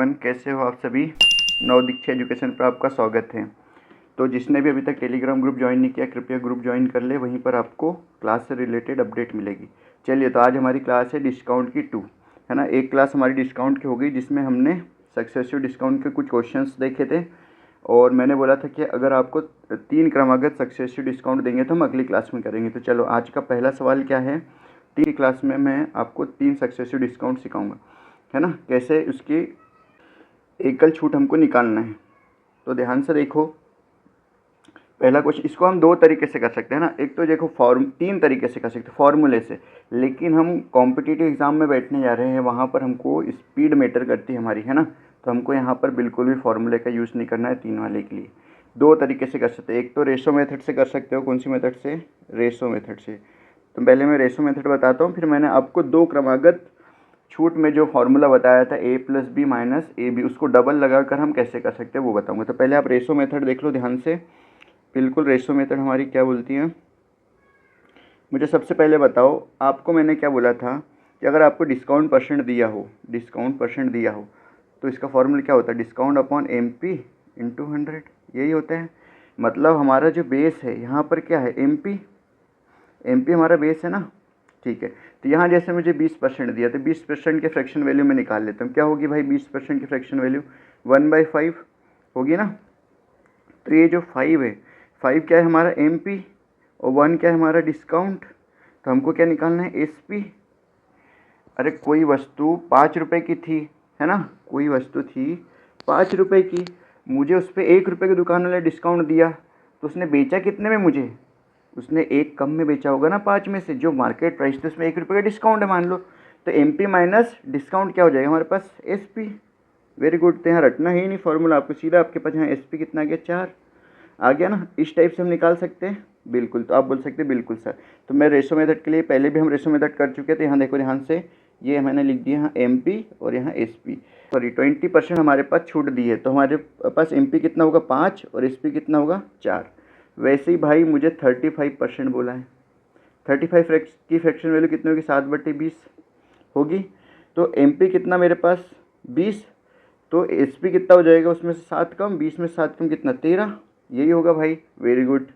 Everyone, कैसे हो आप सभी। नवदीक्षा एजुकेशन पर आपका स्वागत है। तो जिसने भी अभी तक टेलीग्राम ग्रुप ज्वाइन नहीं किया, कृपया ग्रुप ज्वाइन कर ले, वहीं पर आपको क्लास से रिलेटेड अपडेट मिलेगी। चलिए, तो आज हमारी क्लास है डिस्काउंट की 2, है ना। एक क्लास हमारी डिस्काउंट की हो गई, जिसमें हमने सक्सेसिव डिस्काउंट के कुछ क्वेश्चंस देखे थे, और मैंने बोला था कि अगर आपको 3 क्रमागत सक्सेसिव डिस्काउंट देंगे तो हम अगली क्लास में करेंगे। तो चलो, आज का पहला सवाल क्या है। 3 क्लास में मैं आपको 3 सक्सेसिव डिस्काउंट सिखाऊंगा, है ना, कैसे उसकी एकल छूट हमको निकालना है। तो ध्यान से देखो, पहला क्वेश्चन, इसको हम 2 तरीके से कर सकते हैं ना। एक तो देखो 3 तरीके से कर सकते हैं, फॉर्मूले से, लेकिन हम कॉम्पिटिटिव एग्जाम में बैठने जा रहे हैं, वहाँ पर हमको स्पीड मैटर करती है हमारी, है ना। तो हमको यहाँ पर बिल्कुल भी फॉर्मूले का यूज़ नहीं करना है 3 वाले के लिए। 2 तरीके से कर सकते हैं। एक तो रेशो मेथड से कर सकते हो। कौन सी मेथड से? रेशो मेथड से। तो पहले मैं रेशो मेथड बताता हूँ, फिर मैंने आपको 2 क्रमागत छूट में जो फॉर्मूला बताया था a + b - ab, उसको डबल लगाकर हम कैसे कर सकते हैं वो बताऊंगा। तो पहले आप रेशो मेथड देख लो ध्यान से। बिल्कुल, रेशो मेथड हमारी क्या बोलती है। मुझे सबसे पहले बताओ, आपको मैंने क्या बोला था कि अगर आपको डिस्काउंट परसेंट दिया हो, तो इसका फॉर्मूला क्या होता है? डिस्काउंट अपॉन MP × 100, यही होता है। मतलब हमारा जो बेस है यहाँ पर क्या है? MP हमारा बेस है ना। ठीक है, तो यहाँ जैसे मुझे 20% दिया, तो 20% के फ्रैक्शन वैल्यू में निकाल लेता हूँ। क्या होगी भाई 20% की फ्रैक्शन वैल्यू? 1/5 होगी ना। तो ये जो 5 है, 5 क्या है हमारा? MP, और 1 क्या है हमारा? डिस्काउंट। तो हमको क्या निकालना है? SP। अरे कोई वस्तु 5 रुपये की थी, है ना, कोई वस्तु थी 5 रुपये की, मुझे उस पर 1 रुपये की दुकान वाले डिस्काउंट दिया, तो उसने बेचा कितने में मुझे? उसने 1 कम में बेचा होगा ना 5 में से, जो मार्केट प्राइस थी उसमें 1 रुपये का डिस्काउंट है मान लो। तो MP माइनस डिस्काउंट क्या हो जाएगा हमारे पास? SP। Very good. तो यहाँ रटना ही नहीं फॉर्मूला आपको, सीधा आपके पास यहाँ SP कितना आ गया? 4 आ गया ना। इस टाइप से हम निकाल सकते हैं। बिल्कुल, तो आप बोल सकते हैं बिल्कुल सर। तो मैं रेशो मेथड के लिए पहले भी हम रेशो मेथड कर चुके थे। यहाँ देखो ध्यान से, ये मैंने लिख दिया यहाँ MP और यहाँ SP। सॉरी, 20% हमारे पास छूट दी है, तो हमारे पास MP कितना होगा? 5, और SP कितना होगा? 4। वैसे ही भाई मुझे 35% बोला है। 35 की फ्रैक्शन वैल्यू कितनी होगी? 7/20 होगी। तो MP कितना मेरे पास? 20। तो SP कितना हो जाएगा? उसमें से 7 कम, 20 में से 7 कम कितना? 13। यही होगा भाई। Very good.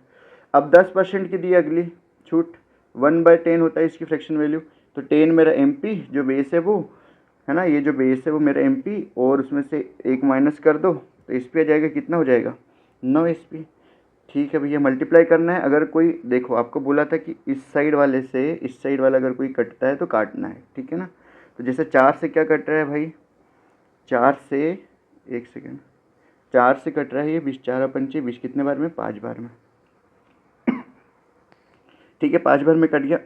अब 10% की दी अगली छूट, 1/10 होता है इसकी फ्रैक्शन वैल्यू। तो 10 मेरा MP जो बेस है वो, है ना, ये जो बेस है वो मेरा MP, और उसमें से 1 माइनस कर दो, तो SP आ जाएगा। कितना हो जाएगा? 9 SP। ठीक है भैया, मल्टीप्लाई करना है। अगर कोई, देखो आपको बोला था कि इस साइड वाले से इस साइड वाला अगर कोई कटता है तो काटना है, ठीक है ना। तो जैसे 4 से क्या कट रहा है भाई? 4 से, एक सेकेंड, 4 से कट रहा है ये 20, 4 पंचे 20, कितने बार में? 5 बार में। ठीक है, 5 बार में कट गया।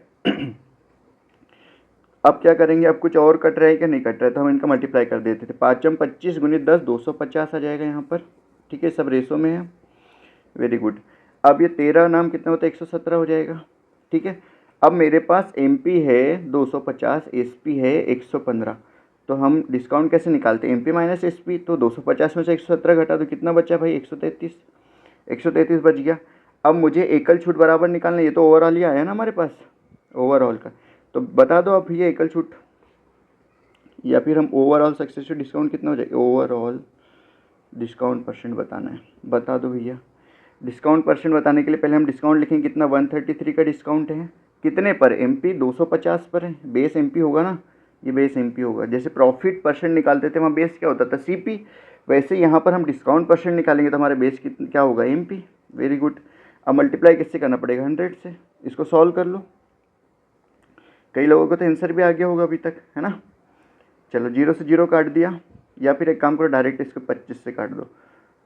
अब क्या करेंगे? अब कुछ और कट रहा है क्या? नहीं कट रहा है, तो हम इनका मल्टीप्लाई कर देते थे। 5 25 × 10, 250 आ जाएगा यहाँ पर। ठीक है, सब रेसो में है। Very good. अब ये 13 नाम कितना होता है? 117 हो जाएगा। ठीक है, अब मेरे पास MP है 250, SP है 115। तो हम डिस्काउंट कैसे निकालते हैं? MP minus SP। तो 250 में से 117 घटा, तो कितना बचा भाई? 133। 133 बच गया। अब मुझे एकल छूट बराबर निकालना है। ये तो ओवरऑल ही आया ना हमारे पास, ओवरऑल का। तो बता दो अब ये एकल छूट, या फिर हम ओवरऑल सक्सेसफुल डिस्काउंट कितना हो जाएगा? ओवरऑल डिस्काउंट परसेंट बताना है, बता दो भैया। डिस्काउंट परसेंट बताने के लिए पहले हम डिस्काउंट लिखेंगे। कितना? 133 का डिस्काउंट है। कितने पर? MP 250 पर है। बेस MP होगा ना, ये बेस MP होगा। जैसे प्रॉफिट परसेंट निकालते थे वहाँ बेस क्या होता था? CP। वैसे यहाँ पर हम डिस्काउंट परसेंट निकालेंगे तो हमारा बेस क्या होगा? MP। Very good. अब मल्टीप्लाई किससे करना पड़ेगा? 100 से। इसको सॉल्व कर लो। कई लोगों को तो आंसर भी आ गया होगा अभी तक, है ना। चलो, 0 से 0 काट दिया, या फिर एक काम करो, डायरेक्ट इसको 25 से काट दो।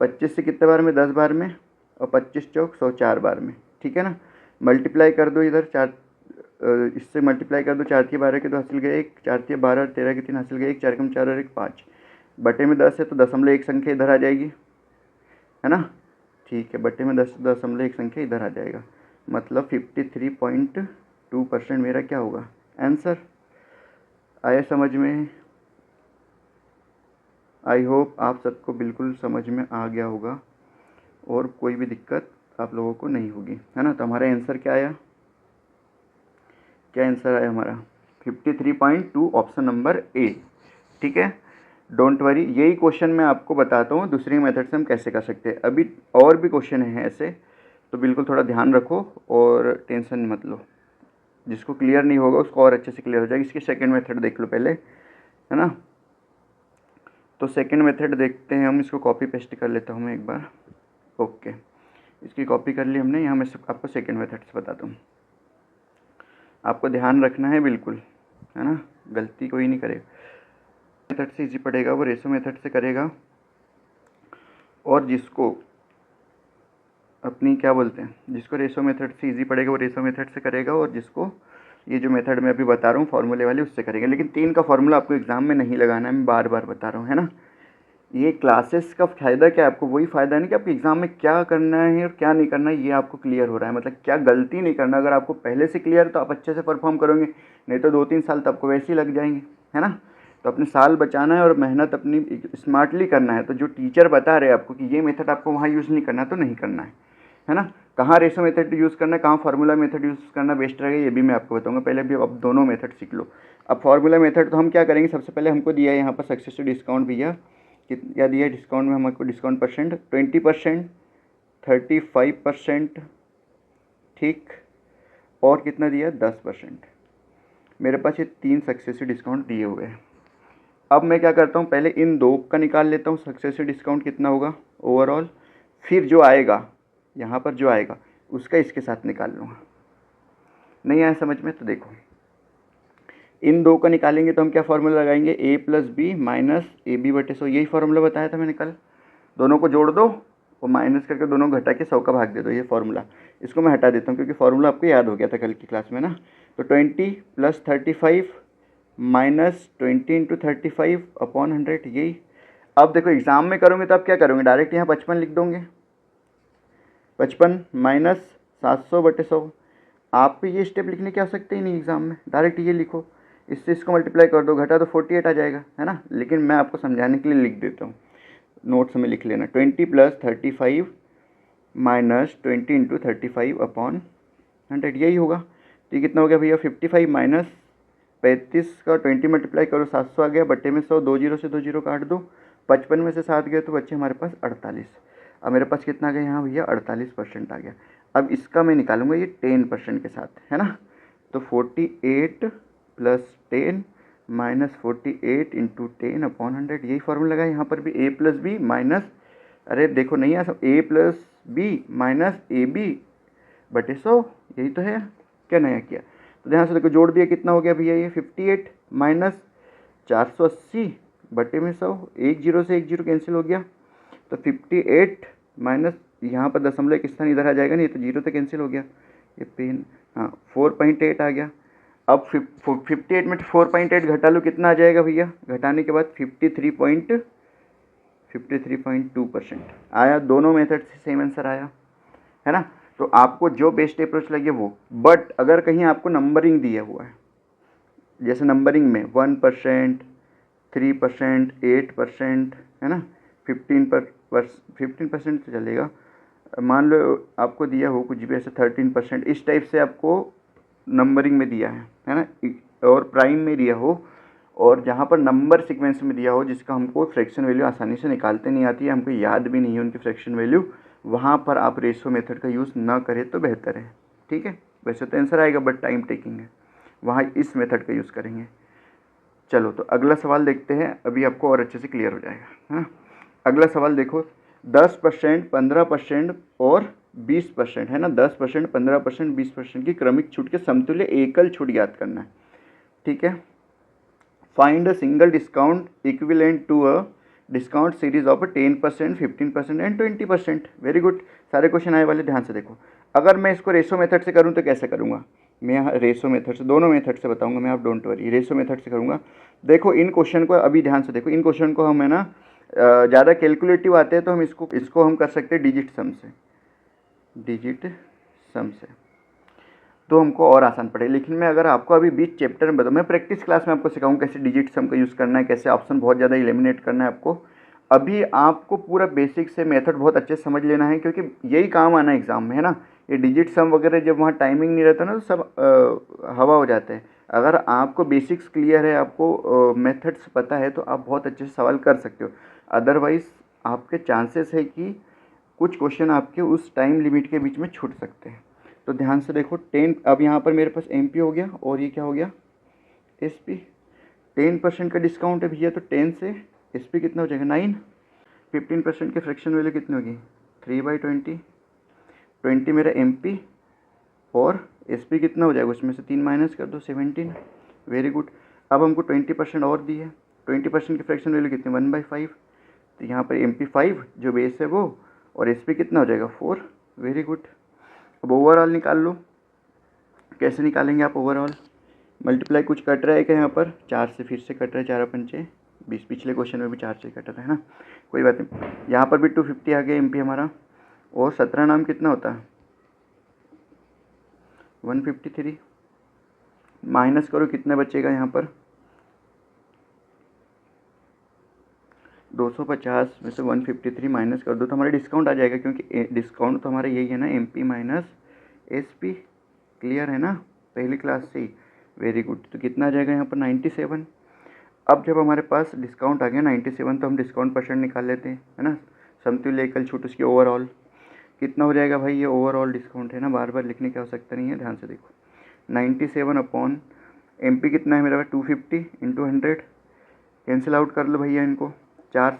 25 से कितने बार में? 10 बार में, और 25 चौक 104 बार में। ठीक है ना। मल्टीप्लाई कर दो इधर, 4 इससे मल्टीप्लाई कर दो। 4 × 12 के 2 हासिल गए 1, 4 × 12 13 के 3 हासिल गए 1, 4 × 4 और 1 5, बटे में 10 है तो दशमलव एक संख्या इधर आ जाएगी, है ना। ठीक है, बटे में 10 दशमलव एक संख्या इधर आ जाएगा। मतलब 53.2% मेरा क्या होगा? आंसर। आया समझ में? आई होप आप सबको बिल्कुल समझ में आ गया होगा, और कोई भी दिक्कत आप लोगों को नहीं होगी, है ना। तो हमारा आंसर क्या आया? क्या आंसर आया हमारा? 53.2, ऑप्शन नंबर A। ठीक है, डोंट वरी, यही क्वेश्चन मैं आपको बताता हूँ दूसरी मेथड से हम कैसे कर सकते हैं। अभी और भी क्वेश्चन हैं ऐसे, तो बिल्कुल थोड़ा ध्यान रखो और टेंशन मत लो। जिसको क्लियर नहीं होगा उसको और अच्छे से क्लियर हो जाएगा। इसकी सेकंड मेथड देख लो पहले, है ना। तो सेकंड मेथड देखते हैं हम, इसको कॉपी पेस्ट कर लेता हूँ मैं एक बार। ओके, इसकी कॉपी कर ली हमने। यहाँ मैं आपको सेकंड मेथड से बताता हूँ। आपको ध्यान रखना है बिल्कुल, है ना, गलती कोई नहीं करेगा। मेथड से इजी पड़ेगा वो रेशो मेथड से करेगा, और जिसको अपनी क्या बोलते हैं, जिसको रेशो मेथड से इजी पड़ेगा वो रेशो मेथड से करेगा, और जिसको ये जो मेथड मैं अभी बता रहा हूँ फॉर्मूले वाली उससे करेगा। लेकिन 3 का फॉर्मूला आपको एग्जाम में नहीं लगाना है, मैं बार बार बता रहा हूँ, है ना। ये क्लासेस का फ़ायदा क्या है आपको, वही फ़ायदा नहीं कि आपको एग्ज़ाम में क्या करना है और क्या नहीं करना है, ये आपको क्लियर हो रहा है। मतलब क्या गलती नहीं करना, अगर आपको पहले से क्लियर तो आप अच्छे से परफॉर्म करोगे, नहीं तो 2-3 साल तो आपको वैसे ही लग जाएंगे, है ना। तो अपने साल बचाना है और मेहनत अपनी स्मार्टली करना है। तो जो टीचर बता रहे हैं आपको कि ये मेथड आपको वहाँ यूज़ नहीं करना, तो नहीं करना है ना। कहाँ रेशो मेथड यूज़ करना है, कहाँ फार्मूला मेथड यूज़ करना बेस्ट रहेगा, ये भी मैं आपको बताऊंगा। पहले भी अब दोनों मेथड सीख लो। अब फार्मूला मेथड तो हम क्या करेंगे, सबसे पहले हमको दिया है यहाँ पर सक्सेस टू डिस्काउंट भैया, क्या दिया है डिस्काउंट में हमको, डिस्काउंट परसेंट 20%, 35%, ठीक, और कितना दिया 10%। मेरे पास ये 3 सक्सेसिव डिस्काउंट दिए हुए हैं। अब मैं क्या करता हूँ, पहले इन 2 का निकाल लेता हूँ सक्सेसिव डिस्काउंट कितना होगा ओवरऑल, फिर जो आएगा यहाँ पर जो आएगा उसका इसके साथ निकाल लूँगा। नहीं आया समझ में, तो देखो इन 2 का निकालेंगे तो हम क्या फार्मूला लगाएंगे, A plus B minus A B बटे 100, यही फार्मूला बताया था मैंने कल। दोनों को जोड़ दो और माइनस करके दोनों घटा के 100 का भाग दे दो, ये फार्मूला। इसको मैं हटा देता हूँ क्योंकि फार्मूला आपको याद हो गया था कल की क्लास में ना। तो 20 + 35 माइनस 20 × 35 अपॉन 100, यही। अब देखो एग्ज़ाम में करोगे तो आप क्या करोगे, डायरेक्ट यहाँ 55 लिख दोगे, 55 माइनस 700 बटे 100। आपको ये स्टेप लिखने की आवश्यकता ही नहीं एग्ज़ाम में, डायरेक्ट ये लिखो, इससे इसको मल्टीप्लाई कर दो, घटा तो 48 आ जाएगा, है ना। लेकिन मैं आपको समझाने के लिए लिख देता हूँ, नोट्स में लिख लेना। 20 + 35 माइनस 20 × 35 अपॉन 100, यही होगा। तो ये कितना हो गया भैया, 55 माइनस 35 का 20 मल्टीप्लाई करो, 700 आ गया, बट्टे में 100, 2 जीरो से 2 जीरो काट दो, 55 में से 7 गए तो बच्चे हमारे पास 48। अब मेरे पास कितना आ गया यहाँ भैया, 48% आ गया। अब इसका मैं निकालूंगा ये 10% के साथ, है ना। तो 48 + 10 माइनस 48 × 10 अपॉन 100, यही फॉर्मूला लगा। यहाँ पर भी a + b माइनस, अरे देखो नहीं आ सब, a + b minus A B बटे 100, यही तो है, क्या नया किया। तो ध्यान से देखो, जोड़ दिया, कितना हो गया भैया ये 58 माइनस 480 बटे में 100, 1 जीरो से 1 जीरो कैंसिल हो गया। तो 58 माइनस, यहाँ पर दशमलव एक स्थान इधर आ जाएगा, नहीं तो जीरो से कैंसिल हो गया, ये पेन, हाँ 4.8 आ गया। अब 58 में 4.8 घटा लो, कितना आ जाएगा भैया, घटाने के बाद 53.2% आया। दोनों मेथड से सेम आंसर आया, है ना। तो आपको जो बेस्ट अप्रोच लगे वो, बट अगर कहीं आपको नंबरिंग दिया हुआ है, जैसे नंबरिंग में 1%, 3%, 8%, है ना, 15% तो चलेगा, मान लो आपको दिया हो कुछ भी ऐसे 13%, इस टाइप से आपको नंबरिंग में दिया है ना, और प्राइम में दिया हो, और जहाँ पर नंबर सीक्वेंस में दिया हो जिसका हमको फ्रैक्शन वैल्यू आसानी से निकालते नहीं आती है, हमको याद भी नहीं है उनकी फ्रैक्शन वैल्यू, वहाँ पर आप रेशो मेथड का यूज़ ना करें तो बेहतर है, ठीक है। वैसे तो आंसर आएगा बट टाइम टेकिंग है, वहाँ इस मेथड का यूज़ करेंगे। चलो तो अगला सवाल देखते हैं, अभी आपको और अच्छे से क्लियर हो जाएगा, हाँ। अगला सवाल देखो, 10%, 15% और 20%, है ना, 10%, 15%, 20% की क्रमिक छूट के समतुल्य एकल छूट ज्ञात करना है, ठीक है। Find a single discount equivalent to a discount series of 10%, 15% and 20%। Very good, सारे क्वेश्चन आए वाले, ध्यान से देखो। अगर मैं इसको रेशो मेथड से करूँ तो कैसे करूँगा, मैं यहाँ रेशो मेथड से, दोनों मेथड से बताऊँगा मैं, आप डोंट वरी, रेशो मेथड से करूँगा। देखो इन क्वेश्चन को अभी ध्यान से देखो, इन क्वेश्चन को हम, है ना, ज़्यादा कैलकुलेटिव आते हैं तो हम इसको हम कर सकते हैं डिजिट सम से, डिजिट सम से तो हमको और आसान पड़े। लेकिन मैं अगर आपको अभी बीच चैप्टर में बताऊँ, मैं प्रैक्टिस क्लास में आपको सिखाऊँ कैसे डिजिट सम का यूज़ करना है, कैसे ऑप्शन बहुत ज़्यादा एलिमिनेट करना है आपको। अभी आपको पूरा बेसिक से मेथड बहुत अच्छे से समझ लेना है, क्योंकि यही काम आना है एग्जाम में, है ना। ये डिजिट सम वगैरह जब वहाँ टाइमिंग नहीं रहता ना तो सब हवा हो जाते हैं। अगर आपको बेसिक्स क्लियर है, आपको मेथड्स पता है, तो आप बहुत अच्छे से सवाल कर सकते हो। अदरवाइज़ आपके चांसेस है कि कुछ क्वेश्चन आपके उस टाइम लिमिट के बीच में छूट सकते हैं। तो ध्यान से देखो 10, अब यहाँ पर मेरे पास MP हो गया और ये क्या हो गया SP। 10% का डिस्काउंट है भैया, तो 10 से SP कितना हो जाएगा 9। 15% की फ्रैक्शन वैल्यू कितनी होगी 3/20। 20 मेरा MP और SP कितना हो जाएगा, उसमें से 3 माइनस कर दो 17। Very good. अब हमको 20% और दी है, 20% की फ्रैक्शन वैल्यू कितनी 1/5। तो यहाँ पर MP 5 जो बेस है वो, और SP कितना हो जाएगा 4। Very good. अब ओवरऑल निकाल लो। कैसे निकालेंगे आप ओवरऑल? मल्टीप्लाई कुछ कट रहा है क्या यहाँ पर? 4 से फिर से कट रहा है, 4 पंचे 20। पिछले क्वेश्चन में भी 4 से कट रहा है ना, कोई बात नहीं। यहाँ पर भी 250 आ गया MP हमारा, और 17 नाम कितना होता है 153। माइनस करो कितना बचेगा यहाँ पर 250 में से 153 माइनस कर दो तो हमारा डिस्काउंट आ जाएगा, क्योंकि डिस्काउंट तो हमारा यही है ना MP माइनस SP। क्लियर है ना पहली क्लास से ही? Very good. तो कितना आ जाएगा यहाँ पर 97। अब जब हमारे पास डिस्काउंट आ गया 97, तो हम डिस्काउंट परसेंट निकाल लेते हैं, है ना। समतुल्य एकल छूट उसकी ओवरऑल कितना हो जाएगा भाई, ये ओवरऑल डिस्काउंट है ना, बार बार लिखने की आवश्यकता नहीं है। ध्यान से देखो 97 अपॉन MP कितना है मेरा 250 इंटू 100। कैंसिल आउट कर लो भैया इनको, 4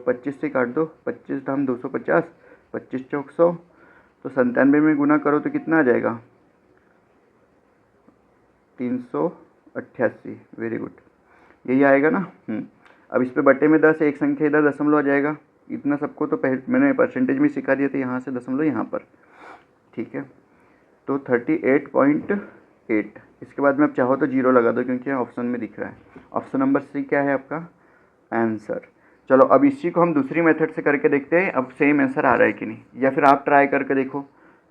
25 से काट दो, 25 दाम 250, 25 चौक 100, तो 97 में गुना करो तो कितना आ जाएगा 388। वेरी गुड, यही आएगा ना। अब इस पे बटे में 10 एक संख्या इधर दशमलव आ जाएगा। इतना सबको तो पहले मैंने परसेंटेज में सिखा दिया था, यहाँ से दशमलव यहाँ पर, ठीक है। तो 38.8। इसके बाद में आप चाहो तो 0 लगा दो, क्योंकि ऑप्शन में दिख रहा है। ऑप्शन नंबर C क्या है आपका आंसर। चलो अब इसी को हम दूसरी मेथड से करके देखते हैं, अब सेम आंसर आ रहा है कि नहीं, या फिर आप ट्राई करके देखो।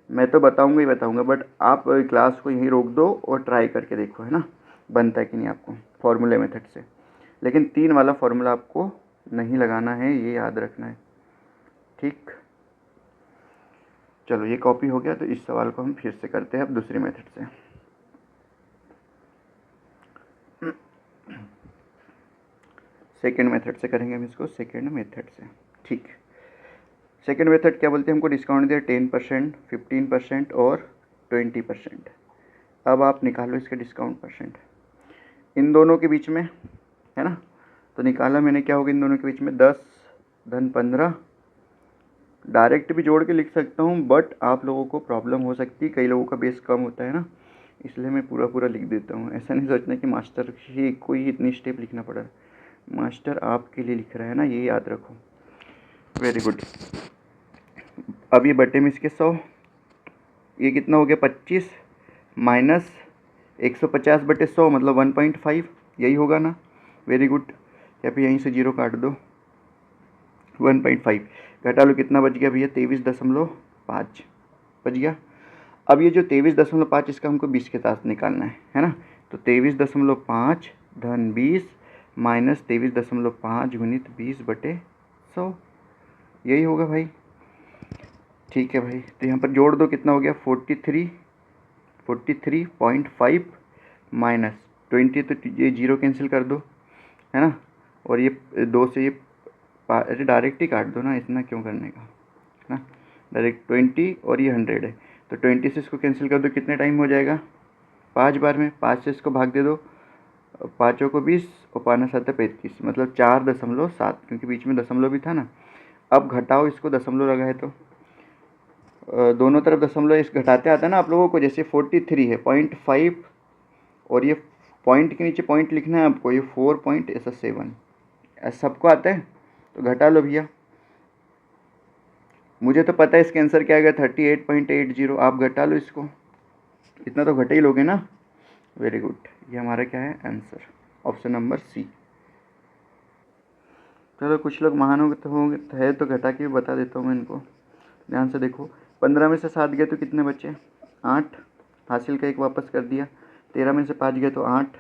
मैं तो बताऊंगा ही बताऊंगा, बट आप क्लास को यहीं रोक दो और ट्राई करके देखो, है ना, बनता है कि नहीं आपको फॉर्मूले मेथड से। लेकिन 3 वाला फॉर्मूला आपको नहीं लगाना है, ये याद रखना है, ठीक। चलो ये कॉपी हो गया, तो इस सवाल को हम फिर से करते हैं अब दूसरी मेथड से। सेकेंड मेथड से करेंगे हम इसको, सेकेंड मेथड से, ठीक। सेकेंड मेथड क्या बोलते हैं, हमको डिस्काउंट दिया 10%, 15% और 20%। अब आप निकालो इसके डिस्काउंट परसेंट इन दोनों के बीच में, है ना। तो निकाला मैंने, क्या होगा इन दोनों के बीच में 10 धन 15। डायरेक्ट भी जोड़ के लिख सकता हूँ, बट आप लोगों को प्रॉब्लम हो सकती है, कई लोगों का बेस कम होता है ना, इसलिए मैं पूरा पूरा लिख देता हूँ। ऐसा नहीं सोचना कि मास्टर ही को ही इतनी स्टेप लिखना पड़ा है, मास्टर आपके लिए लिख रहा है ना, ये याद रखो। Very good. अब ये बटे में इसके 100, ये कितना हो गया 25 माइनस 150 बटे 100 मतलब 1.5, यही होगा ना। Very good. या फिर यहीं से 0 काट दो, 1.5 घटा लो, कितना बच गया भैया 23.5 बच गया। अब ये जो 23.5 इसका हमको 20 के साथ निकालना है ना। तो 23.5 धन 20 माइनस 23.5 गुणित 20 बटे 100, यही होगा भाई, ठीक है भाई। तो यहाँ पर जोड़ दो, कितना हो गया 43.5 माइनस 20, तो ये 0 कैंसिल कर दो, है ना। और ये 2 से ये अरे डायरेक्ट ही काट दो ना, इतना क्यों करने का, है ना। डायरेक्ट 20 और ये 100 है, तो 20 से इसको कैंसिल कर दो, कितने टाइम हो जाएगा 5 बार में। 5 से इसको भाग दे दो, 5 को 20 और 5 7 35, मतलब 4.7, क्योंकि बीच में दशमलव भी था ना। अब घटाओ इसको, दशमलव लगा है तो दोनों तरफ दशमलव इस घटाते आता है ना आप लोगों को। जैसे 43 है 0.5, और ये पॉइंट के नीचे पॉइंट लिखना है आपको, ये 4.7 सबको आता है, तो घटा लो भैया। मुझे तो पता है इसका आंसर क्या आएगा 38.80, आप घटा लो इसको, इतना तो घटा ही लोगे ना। वेरी गुड, ये हमारा क्या है आंसर, ऑप्शन नंबर C। चलो कुछ लोग महान होंगे है, तो घटा के भी बता देता हूँ मैं इनको। ध्यान से देखो, 15 में से 7 गए तो कितने बचे 8, हासिल का एक वापस कर दिया। 13 में से 5 गए तो 8,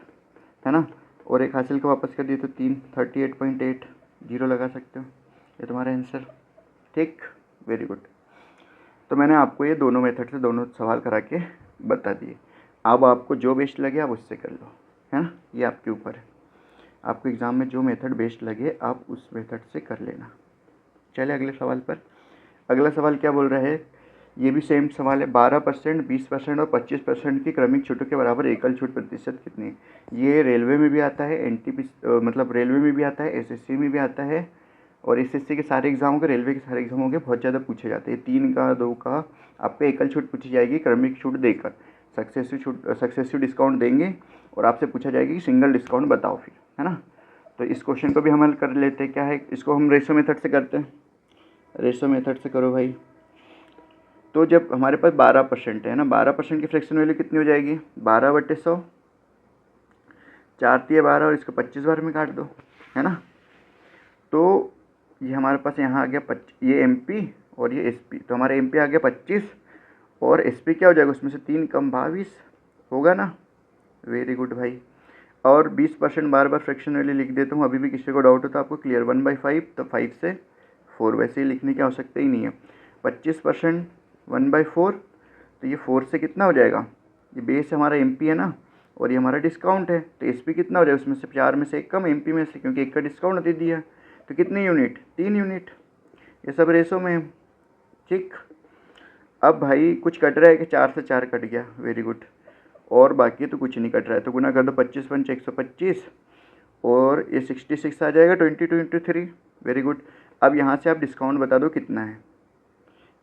है ना, और एक हासिल का वापस कर दिया तो 3, 38.8, 0 लगा सकते हो, ये तुम्हारा आंसर, ठीक। Very good. तो मैंने आपको ये दोनों मेथड से दोनों सवाल करा के बता दिए। अब आपको जो बेस्ट लगे आप उससे कर लो, है ना, ये आपके ऊपर है। आपको एग्ज़ाम में जो मेथड बेस्ट लगे आप उस मेथड से कर लेना। चलिए अगले सवाल पर। अगला सवाल क्या बोल रहा है, ये भी सेम सवाल है। 12%, 20% और 25% की क्रमिक छूटों के बराबर एकल छूट प्रतिशत कितनी है? ये रेलवे में भी आता है, एनटीपी मतलब रेलवे में भी आता है, एसएससी में भी आता है, और एसएससी के सारे एग्जामों के, रेलवे के सारे एग्जामों के बहुत ज़्यादा पूछे जाते हैं। 3 का 2 का आपको एकल छूट पूछी जाएगी क्रमिक छूट देकर, सक्सेसिव डिस्काउंट देंगे और आपसे पूछा जाएगा कि सिंगल डिस्काउंट बताओ फिर, है ना। तो इस क्वेश्चन को भी हम हल कर लेते हैं। क्या है, इसको हम रेशो मेथड से करते हैं। रेशो मेथड से करो भाई। तो जब हमारे पास 12% है ना, 12% की फ्रैक्शन वैल्यू कितनी हो जाएगी? 12/100, 4 तिया 12 और इसको 25 बार में काट दो, है ना। तो ये हमारे पास यहाँ आ गया ये एमपी और ये एसपी। तो हमारा एमपी आ गया 25 और एसपी क्या हो जाएगा, उसमें से 3 कम 22 होगा ना। वेरी गुड भाई। और 20% बार बार फ्रैक्शन वैल्यू लिख देता हूँ, अभी भी किसी को डाउट हो तो आपको क्लियर। 1/5 तो 5 से 4, वैसे ही लिखने की आवश्यकता ही नहीं है। 25% 1/4 तो ये 4 से कितना हो जाएगा, ये बेस हमारा एमपी है ना, और ये हमारा डिस्काउंट है। तो एसपी कितना हो जाएगा, उसमें से 4 में से 1 कम एमपी में से, क्योंकि 1 का डिस्काउंट दे दिया। तो कितनी यूनिट, 3 यूनिट। ये सब रेशो में है, ठीक। अब भाई कुछ कट रहा है कि 4 से 4 कट गया, वेरी गुड। और बाकी तो कुछ नहीं कट रहा है, तो गुना कर दो 25 पंच 125 और ये 66 आ जाएगा 20/3, वेरी गुड। अब यहाँ से आप डिस्काउंट बता दो कितना है।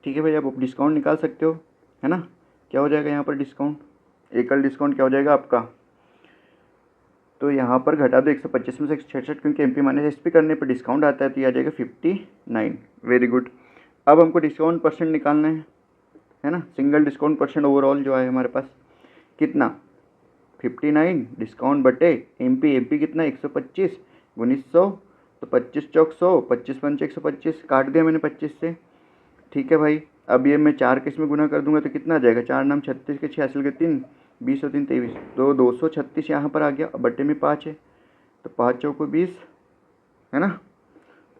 ठीक है भाई, अब आप डिस्काउंट निकाल सकते हो, है ना। क्या हो जाएगा यहाँ पर डिस्काउंट, एकल डिस्काउंट क्या हो जाएगा आपका, तो यहाँ पर घटा दो 125 में से 166, क्योंकि एमपी माइनस एसपी करने पर डिस्काउंट आता है, तो ये आ जाएगा 59, वेरी गुड। अब हमको डिस्काउंट परसेंट निकालना है ना, सिंगल डिस्काउंट परसेंट ओवरऑल जो है हमारे पास कितना, 59 डिस्काउंट बटे एमपी। एमपी कितना 125 गुणित 100, तो 25 चौक 100, 25 पंच 125, काट दिया मैंने 25 से। ठीक है भाई, अब ये मैं 4 के इसमें गुना कर दूंगा तो कितना आ जाएगा, 4 नाम 36 के 86 के 3, 20 और 3 23, तो 236 यहाँ पर आ गया। अब बटे में 5 है, तो 5 चौको 20, है ना,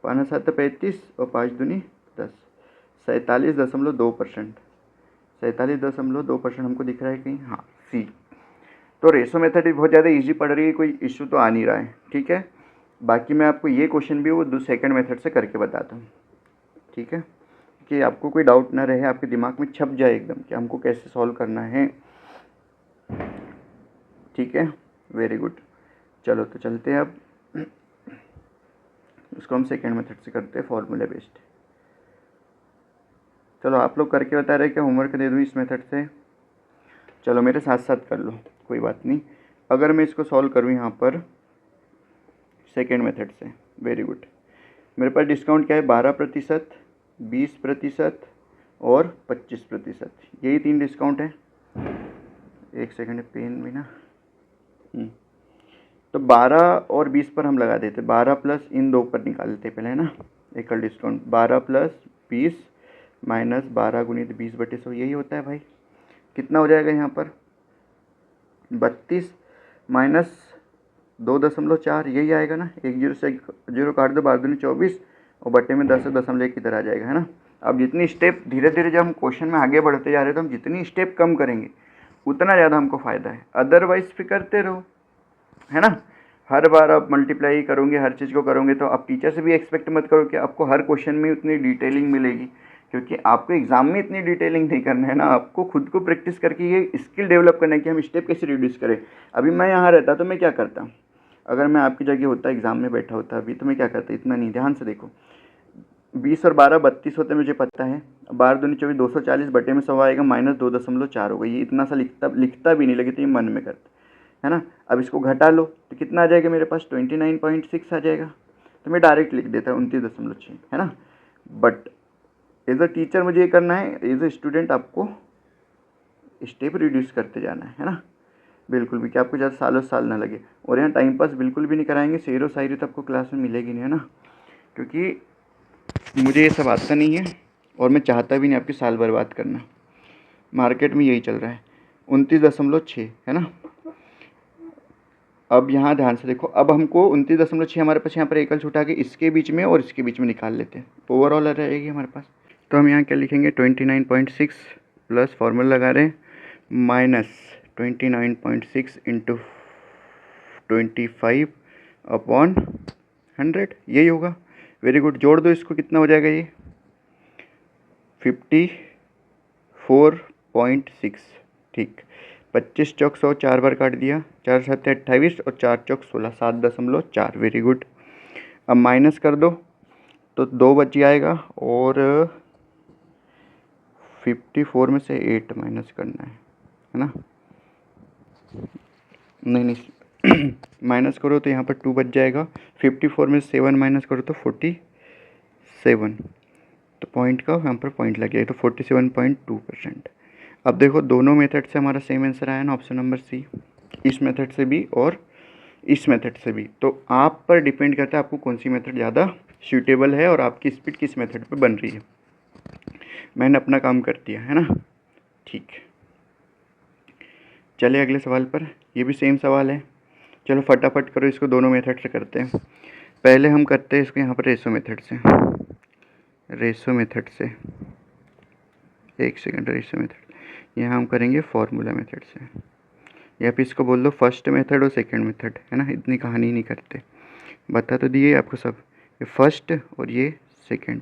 5 7 35 और 5 दूनी 10, 47.2%। 47.2% हमको दिख रहा है कहीं, हाँ सी। तो रेशो मेथड भी बहुत ज़्यादा इजी पड़ रही है, कोई इशू तो आ नहीं रहा है, ठीक है। बाकी मैं आपको ये क्वेश्चन भी वो सेकंड मेथड से करके बताता हूँ, ठीक है, कि आपको कोई डाउट ना रहे, आपके दिमाग में छप जाए एकदम कि हमको कैसे सॉल्व करना है, ठीक है, वेरी गुड। चलो तो चलते हैं अब, उसको हम सेकंड मेथड से करते हैं, फॉर्मूला बेस्ड। चलो आप लोग करके बता रहे कि होमवर्क दे दूँ इस मेथड से, चलो मेरे साथ साथ कर लो, कोई बात नहीं। अगर मैं इसको सॉल्व करूँ यहाँ पर सेकेंड मेथड से, वेरी गुड। मेरे पास डिस्काउंट क्या है, 12%, 20% और 25%, यही 3 डिस्काउंट है। एक सेकंड, पेन भी ना, तो 12 और 20 पर हम लगा देते, 12 प्लस इन 2 पर निकाल लेते पहले, है ना, एकल डिस्काउंट। 12 प्लस 20 माइनस 12 गुणित 20/100, यही होता है भाई। कितना हो जाएगा यहाँ पर, 32 माइनस 2.4, यही आएगा ना। 1 0 से 1 0 काट दो, 12 दूनी 24 और बटे में 10 दशमलव किधर आ जाएगा, है ना। अब जितनी स्टेप धीरे धीरे जब हम क्वेश्चन में आगे बढ़ते जा रहे हैं, तो हम जितनी स्टेप कम करेंगे उतना ज़्यादा हमको फ़ायदा है। अदरवाइज फिर करते रहो, है ना, हर बार आप मल्टीप्लाई करोगे, हर चीज़ को करोगे, तो आप टीचर से भी एक्सपेक्ट मत करो कि आपको हर क्वेश्चन में उतनी डिटेलिंग मिलेगी, क्योंकि आपको एग्जाम में इतनी डिटेलिंग नहीं करना है ना। आपको खुद को प्रैक्टिस करके ये स्किल डेवलप करना है कि हम स्टेप कैसे रिड्यूस करें। अभी मैं यहाँ रहता तो मैं क्या करता, अगर मैं आपकी जगह होता, एग्जाम में बैठा होता अभी, तो मैं क्या करता, इतना नहीं, ध्यान से देखो, 20 और 12 32 होते मुझे पता है। 12 दूनी 24, 240 बटे में 100 आएगा, माइनस 2.4 होगा। ये इतना सा लिखता भी नहीं, लगे तो ये मन में करता, है ना। अब इसको घटा लो तो कितना आ जाएगा मेरे पास, 29.6 आ जाएगा। तो मैं डायरेक्ट लिख देता हूँ 29.6, है ना। बट एज अ टीचर मुझे ये करना है, एज अ स्टूडेंट आपको स्टेप रिड्यूस करते जाना है ना, बिल्कुल भी, कि आपको ज़्यादा सालों साल ना लगे। और यहाँ टाइम पास बिल्कुल भी नहीं कराएंगे, शेरो शायरी तो आपको क्लास में मिलेगी नहीं, है ना, क्योंकि मुझे ये सब आता नहीं है और मैं चाहता भी नहीं आपकी साल बर्बाद करना। मार्केट में यही चल रहा है, 29.6, है ना। अब यहाँ ध्यान से देखो, अब हमको 29.6 हमारे पास यहाँ पर एकल छूटा के इसके बीच में और इसके बीच में निकाल लेते हैं, ओवरऑल रहेगी हमारे पास। तो हम यहाँ क्या लिखेंगे, 29.6 प्लस फॉर्मूला लगा रहे हैं माइनस 29.6 इंटू 25/100, यही होगा। वेरी गुड, जोड़ दो इसको, कितना हो जाएगा ये 54.6। ठीक, 25 चौक 100, 4 बार काट दिया, 4 7 28 और 4 चौक 16, 7.4। Very good. अब माइनस कर दो तो 2 बच जाएगा और 54 में से 8 माइनस करना है ना। नहीं माइनस करो तो यहाँ पर 2 बच जाएगा। 54 में 7 माइनस करो तो 47, तो पॉइंट का यहाँ पर पॉइंट लग जाएगा, तो 47.2%। अब देखो दोनों मेथड से हमारा सेम आंसर आया ना, ऑप्शन नंबर सी, इस मेथड से भी और इस मेथड से भी। तो आप पर डिपेंड करता है आपको कौन सी मेथड ज़्यादा सूटेबल है और आपकी स्पीड किस मेथड पे बन रही है। मैंने अपना काम कर दिया है ना। ठीक, चलिए अगले सवाल पर, ये भी सेम सवाल है। चलो फटाफट करो इसको, दोनों मेथड से करते हैं। पहले हम करते हैं इसको यहाँ पर रेशो मेथड से, रेशो मेथड से, एक सेकंड, रेशो मेथड यहाँ हम करेंगे फॉर्मूला मेथड से, या फिर इसको बोल दो फर्स्ट मेथड और सेकंड मेथड, है ना। इतनी कहानी नहीं करते, बता तो दिए आपको सब, ये फर्स्ट और ये सेकंड।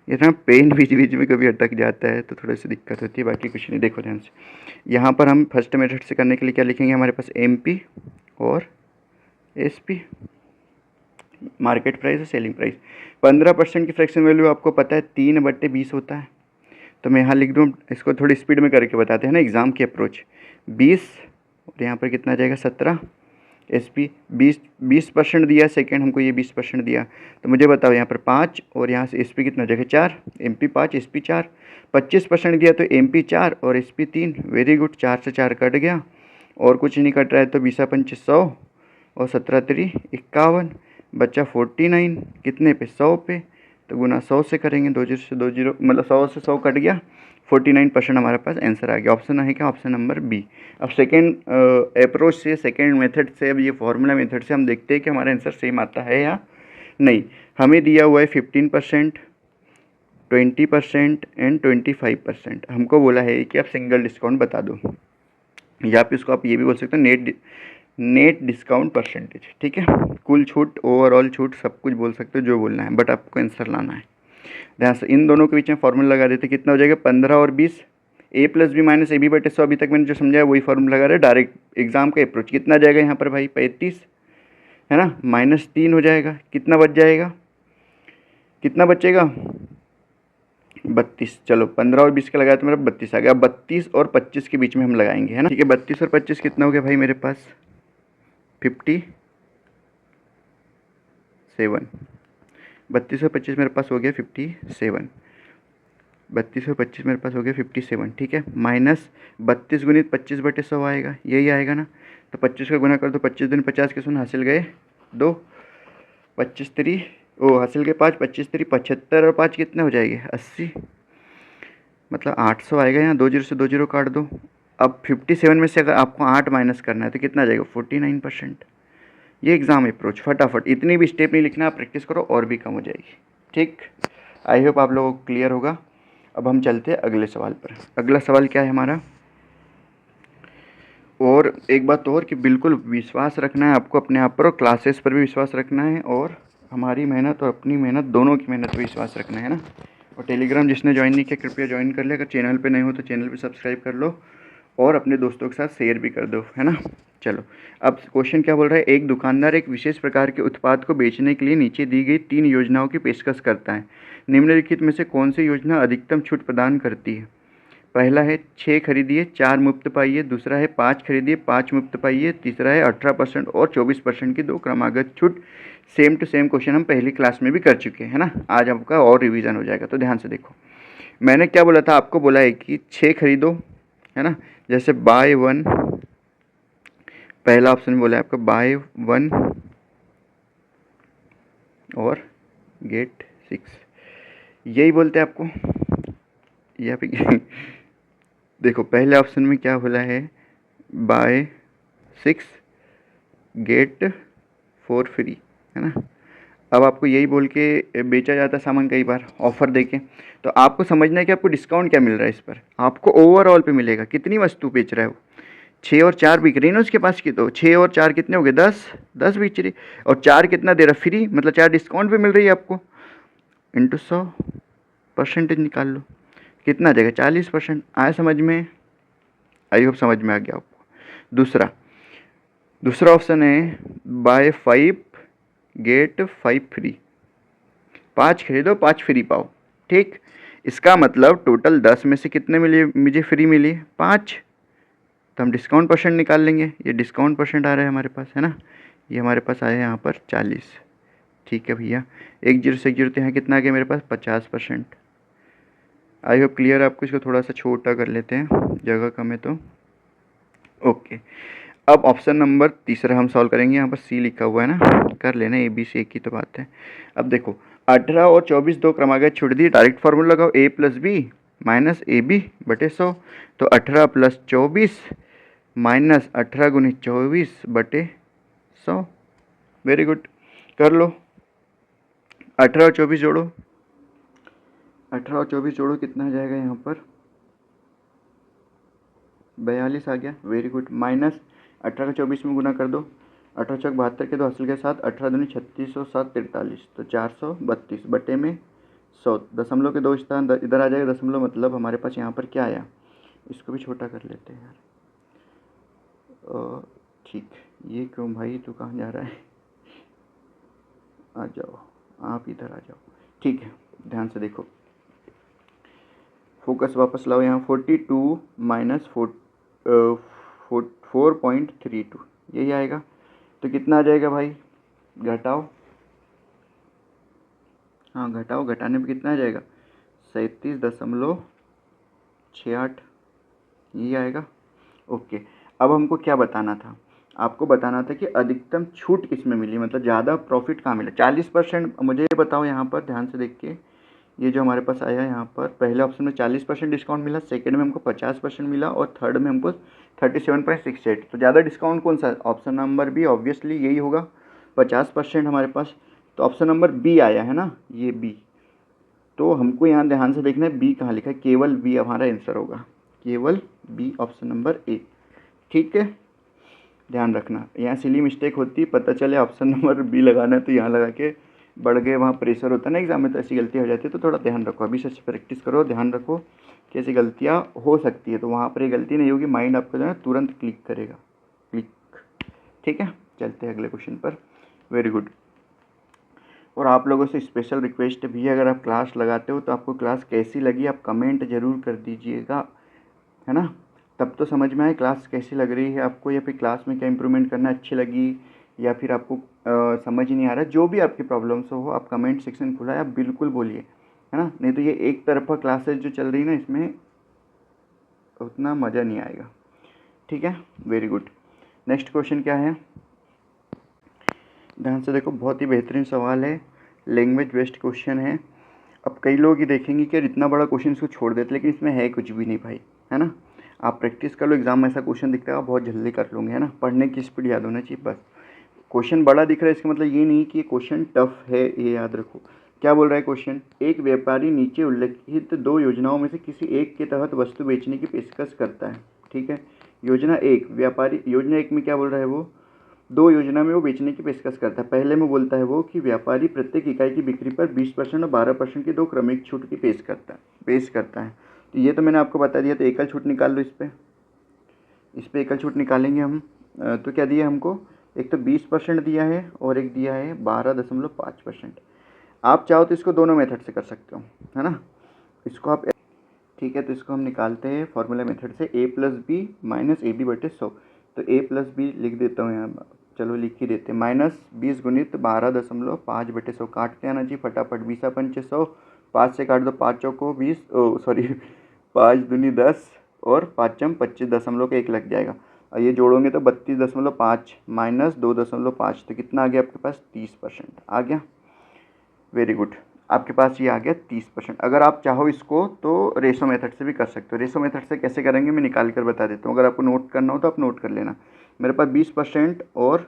ये ना पेन बीच बीच में कभी अटक जाता है तो थोड़ी सी दिक्कत होती है, बाकी कुछ नहीं। देखो ध्यान से, यहाँ पर हम फर्स्ट मेथड से करने के लिए क्या लिखेंगे, हमारे पास MP और SP, मार्केट प्राइस और सेलिंग प्राइस। 15% की फ्रैक्शन वैल्यू आपको पता है 3/20 होता है, तो मैं यहाँ लिख दूँ, इसको थोड़ी स्पीड में करके बताते हैं ना एग्ज़ाम की अप्रोच। 20 और यहाँ पर कितना आ जाएगा 17, SP 20% दिया, सेकेंड हमको ये 20% दिया, तो मुझे बताओ यहाँ पर 5 और यहाँ से SP कितना हो जाएगा 4, MP 5 SP 4। 25% दिया तो MP 4 और SP 3। वेरी गुड, 4 से 4 कट गया और कुछ नहीं कट रहा है, तो 20 100 और 17 3 51, बच्चा 49, कितने पे 100 पे, तो गुना 100 से करेंगे, 2 0 से 2 0, मतलब 100 से 100 कट गया, 49% हमारे पास आंसर आ गया। ऑप्शन है क्या, ऑप्शन नंबर बी। अब सेकेंड अप्रोच से, सेकेंड मेथड से, अब ये फॉर्मूला मेथड से हम देखते हैं कि हमारा आंसर सेम आता है या नहीं। हमें दिया हुआ है 15%, 20% एंड 25%। हमको बोला है कि आप सिंगल डिस्काउंट बता दो, या फिर इसको आप ये भी बोल सकते हो नेट डिस्काउंट परसेंटेज। ठीक है, कुल छूट, ओवरऑल छूट, सब कुछ बोल सकते हो जो बोलना है, बट आपको आंसर लाना है। ध्यान से इन दोनों के बीच में फॉर्मूला लगा देते, कितना हो जाएगा 15 और 20, A + B - AB/100। अभी तक मैंने जो समझाया वही फॉर्मूला लगा रहे, डायरेक्ट एग्जाम का अप्रोच। कितना जाएगा यहाँ पर भाई 35, है ना, -3 हो जाएगा, कितना बच जाएगा, कितना बचेगा 32। चलो 15 और 20 का लगाया तो मेरा 32 आ गया। 32 और 25 के बीच में हम लगाएंगे, है ना। ठीक है, 32 और 25 कितना हो गया भाई मेरे पास 57। 32 और 25 मेरे पास हो गया 57, 32 और 25 मेरे पास हो गया 57। ठीक है, माइनस 32 गुणित 25/100 आएगा, यही आएगा ना। तो 25 का गुना कर दो, 25 दिन 50 के सुन, हासिल गए 2, 25 3 ओ हासिल गए 5, 25 3 75 और 5 कितने हो जाएंगे 80, मतलब 800 आएगा। यहाँ 2 0 से 2 0 काट दो। अब 57 में से अगर आपको 8 माइनस करना है तो कितना आ जाएगा 49%। ये एग्ज़ाम अप्रोच, फटाफट, इतनी भी स्टेप नहीं लिखना, आप प्रैक्टिस करो और भी कम हो जाएगी। ठीक, आई होप आप लोगों को क्लियर होगा। अब हम चलते हैं अगले सवाल पर। अगला सवाल क्या है हमारा, और एक बात और कि बिल्कुल विश्वास रखना है आपको अपने आप पर, और क्लासेस पर भी विश्वास रखना है, और हमारी मेहनत और अपनी मेहनत, दोनों की मेहनत पर विश्वास रखना है ना। और टेलीग्राम जिसने ज्वाइन नहीं किया कृपया ज्वाइन कर ले, अगर चैनल पे नहीं हो तो चैनल पे सब्सक्राइब कर लो और अपने दोस्तों के साथ शेयर भी कर दो, है ना। चलो, अब क्वेश्चन क्या बोल रहा है, एक दुकानदार एक विशेष प्रकार के उत्पाद को बेचने के लिए नीचे दी गई 3 योजनाओं की पेशकश करता है। निम्नलिखित में से कौन सी योजना अधिकतम छूट प्रदान करती है। पहला है 6 खरीदिए 4 मुफ्त पाइए, दूसरा है 5 खरीदिए 5 मुफ्त पाइए, तीसरा है 18% और 24% की 2 क्रमागत छूट। सेम टू सेम क्वेश्चन हम पहली क्लास में भी कर चुके हैं, है ना। आज आपका और रिवीजन हो जाएगा, तो ध्यान से देखो। मैंने क्या बोला था, आपको बोला है कि 6 खरीदो, है ना, जैसे बाय 1, पहला ऑप्शन बोला है आपका बाय 1 और गेट 6, यही बोलते हैं आपको, या फिर देखो पहले ऑप्शन में क्या बोला है, बाय 6 गेट 4 फ्री, है ना। अब आपको यही बोल के बेचा जाता है सामान कई बार ऑफर देके, तो आपको समझना है कि आपको डिस्काउंट क्या मिल रहा है इस पर, आपको ओवरऑल पे मिलेगा, कितनी वस्तु बेच रहा है वो, 6 और 4 बिक रही ना उसके पास की, तो 6 और 4 कितने हो गए 10, 10 बिक रही। और 4 कितना दे रहा फ्री, मतलब 4 डिस्काउंट पे मिल रही है आपको, इंटू 100 परसेंटेज निकाल लो, कितना आ जाएगा 40%। आया समझ में? आई होप समझ में आ गया आपको। दूसरा ऑप्शन है बाय 5 गेट 5 फ्री, 5 खरीदो 5 फ्री पाओ। ठीक, इसका मतलब टोटल 10 में से कितने मिले मुझे फ्री मिली 5, तो हम डिस्काउंट परसेंट निकाल लेंगे। ये डिस्काउंट परसेंट आ रहा है हमारे पास, है ना, ये हमारे पास आया है यहाँ पर 40। ठीक है भैया, 1 जीरो से 1 जीरो, तो यहाँ कितना आ गया मेरे पास 50%। आई होप क्लियर आपको। इसको थोड़ा सा छोटा कर लेते हैं, जगह कम है तो। ओके, अब ऑप्शन नंबर तीसरा हम सॉल्व करेंगे। यहाँ पर सी लिखा हुआ है ना, कर लेना, ए बी सी एक ही तो बात है। अब देखो 18 और 24 दो क्रमागत छोड़ दिए, डायरेक्ट फार्मूला लगाओ, A plus B minus A B बटे 100। तो 18 प्लस 24 माइनस 18 गुनी 24 बटे 100। वेरी गुड, कर लो। 18 और 24 जोड़ो, 18 और 24 जोड़ो, कितना आ जाएगा यहाँ पर 42 आ गया। वेरी गुड, माइनस 18 को 24 में गुना कर दो, 18 चौक 72 के दो हासिल के साथ, 18 दूनी 36 और 7 43, तो 432 बटे में 100। दशमलव के दो स्थान इधर आ जाएगा दशमलव, मतलब हमारे पास यहाँ पर क्या आया, इसको भी छोटा कर लेते हैं यार। ठीक, ये क्यों भाई, तू कहाँ जा रहा है, आ जाओ आप इधर आ जाओ। ठीक है, ध्यान से देखो, फोकस वापस लाओ यहाँ। 42 माइनस 4.32 यही आएगा। तो कितना आ जाएगा भाई, घटाओ, हाँ घटाओ, घटाने पे कितना आ जाएगा 37.68 यही आएगा। ओके, अब हमको क्या बताना था, आपको बताना था कि अधिकतम छूट किस में मिली, मतलब ज़्यादा प्रॉफिट कहाँ मिला। 40%, मुझे ये बताओ यहाँ पर ध्यान से देख के, ये जो हमारे पास आया यहाँ पर पहले ऑप्शन में 40% डिस्काउंट मिला, सेकंड में हमको 50% मिला, और थर्ड में हमको 37.68। तो ज़्यादा डिस्काउंट कौन सा, ऑप्शन नंबर बी, ऑब्वियसली यही होगा, 50% हमारे पास। तो ऑप्शन नंबर बी आया है ना, ये बी। तो हमको यहाँ ध्यान से देखना है बी कहाँ लिखा है, केवल बी हमारा आंसर होगा, केवल बी, ऑप्शन नंबर ए। ठीक है, ध्यान रखना, यहाँ सिली मिस्टेक होती, पता चले ऑप्शन नंबर बी लगाना है तो यहाँ लगा के बढ़ गए, वहाँ प्रेशर होता है ना एग्जाम में, तो ऐसी गलती हो जाती है। तो थोड़ा ध्यान रखो, अभी से प्रैक्टिस करो, ध्यान रखो कि ऐसी गलतियाँ हो सकती है, तो वहाँ पर ये गलती नहीं होगी, माइंड आपका जो है तुरंत क्लिक करेगा, क्लिक। ठीक है, चलते हैं अगले क्वेश्चन पर। Very good. और आप लोगों से स्पेशल रिक्वेस्ट भी है, अगर आप क्लास लगाते हो तो आपको क्लास कैसी लगी आप कमेंट ज़रूर कर दीजिएगा, है ना, तब तो समझ में आए क्लास कैसी लग रही है आपको, या फिर क्लास में क्या इंप्रूवमेंट करना अच्छी लगी, या फिर आपको समझ ही नहीं आ रहा। जो भी आपकी प्रॉब्लम्स हो आप कमेंट सेक्शन खुला है, आप बिल्कुल बोलिए, है ना, नहीं तो ये एक तरफा क्लासेस जो चल रही है ना, इसमें उतना मज़ा नहीं आएगा। ठीक है, वेरी गुड। नेक्स्ट क्वेश्चन क्या है, ध्यान से देखो, बहुत ही बेहतरीन सवाल है, लैंग्वेज बेस्ड क्वेश्चन है। अब कई लोग ये देखेंगे कि इतना बड़ा क्वेश्चन इसको छोड़ देते, लेकिन इसमें है कुछ भी नहीं भाई, है ना। आप प्रैक्टिस कर लो, एग्जाम में ऐसा क्वेश्चन दिखता है आप बहुत जल्दी कर लोगे, है ना, पढ़ने की स्पीड याद होना चाहिए बस। क्वेश्चन बड़ा दिख रहा है इसका मतलब ये नहीं कि क्वेश्चन टफ है, ये याद रखो। क्या बोल रहा है क्वेश्चन, एक व्यापारी नीचे उल्लिखित 2 योजनाओं में से किसी एक के तहत वस्तु बेचने की पेशकश करता है। ठीक है, योजना एक, व्यापारी योजना एक में क्या बोल रहा है वो, 2 योजना में वो बेचने की पेशकश करता है। पहले में बोलता है वो कि व्यापारी प्रत्येक इकाई की बिक्री पर 20% और 12% की 2 क्रमिक छूट की पेश करता है। तो ये तो मैंने आपको बता दिया, तो एकल छूट निकाल लो, इस पे एकल छूट निकालेंगे हम। तो क्या दिया हमको, एक तो 20% दिया है और एक दिया है 12.5%। आप चाहो तो इसको दोनों मेथड से कर सकते हो, है ना, इसको आप, ठीक है, तो इसको हम निकालते हैं फॉर्मूला मेथड से, a plus B minus A B बटे 100। तो a प्लस बी लिख देता हूँ यहाँ, चलो लिख ही देते हैं, माइनस 20 गुणित 12.5 बटे 100, काटते आना चाहिए फटाफट, 20 पंच 100, 5 से काट दो, 5 चौको 20, सॉरी 5 दूनी 10 और 5 चम 25.1 लग जाएगा। और ये जोड़ोगे तो 32.5 माइनस 2.5, तो कितना आ गया आपके पास 30% आ गया। वेरी गुड, आपके पास ये आ गया 30%। अगर आप चाहो इसको तो रेशो मेथड से भी कर सकते हो। रेशो मेथड से कैसे करेंगे मैं निकाल कर बता देता हूँ, अगर आपको नोट करना हो तो आप नोट कर लेना। मेरे पास 20% और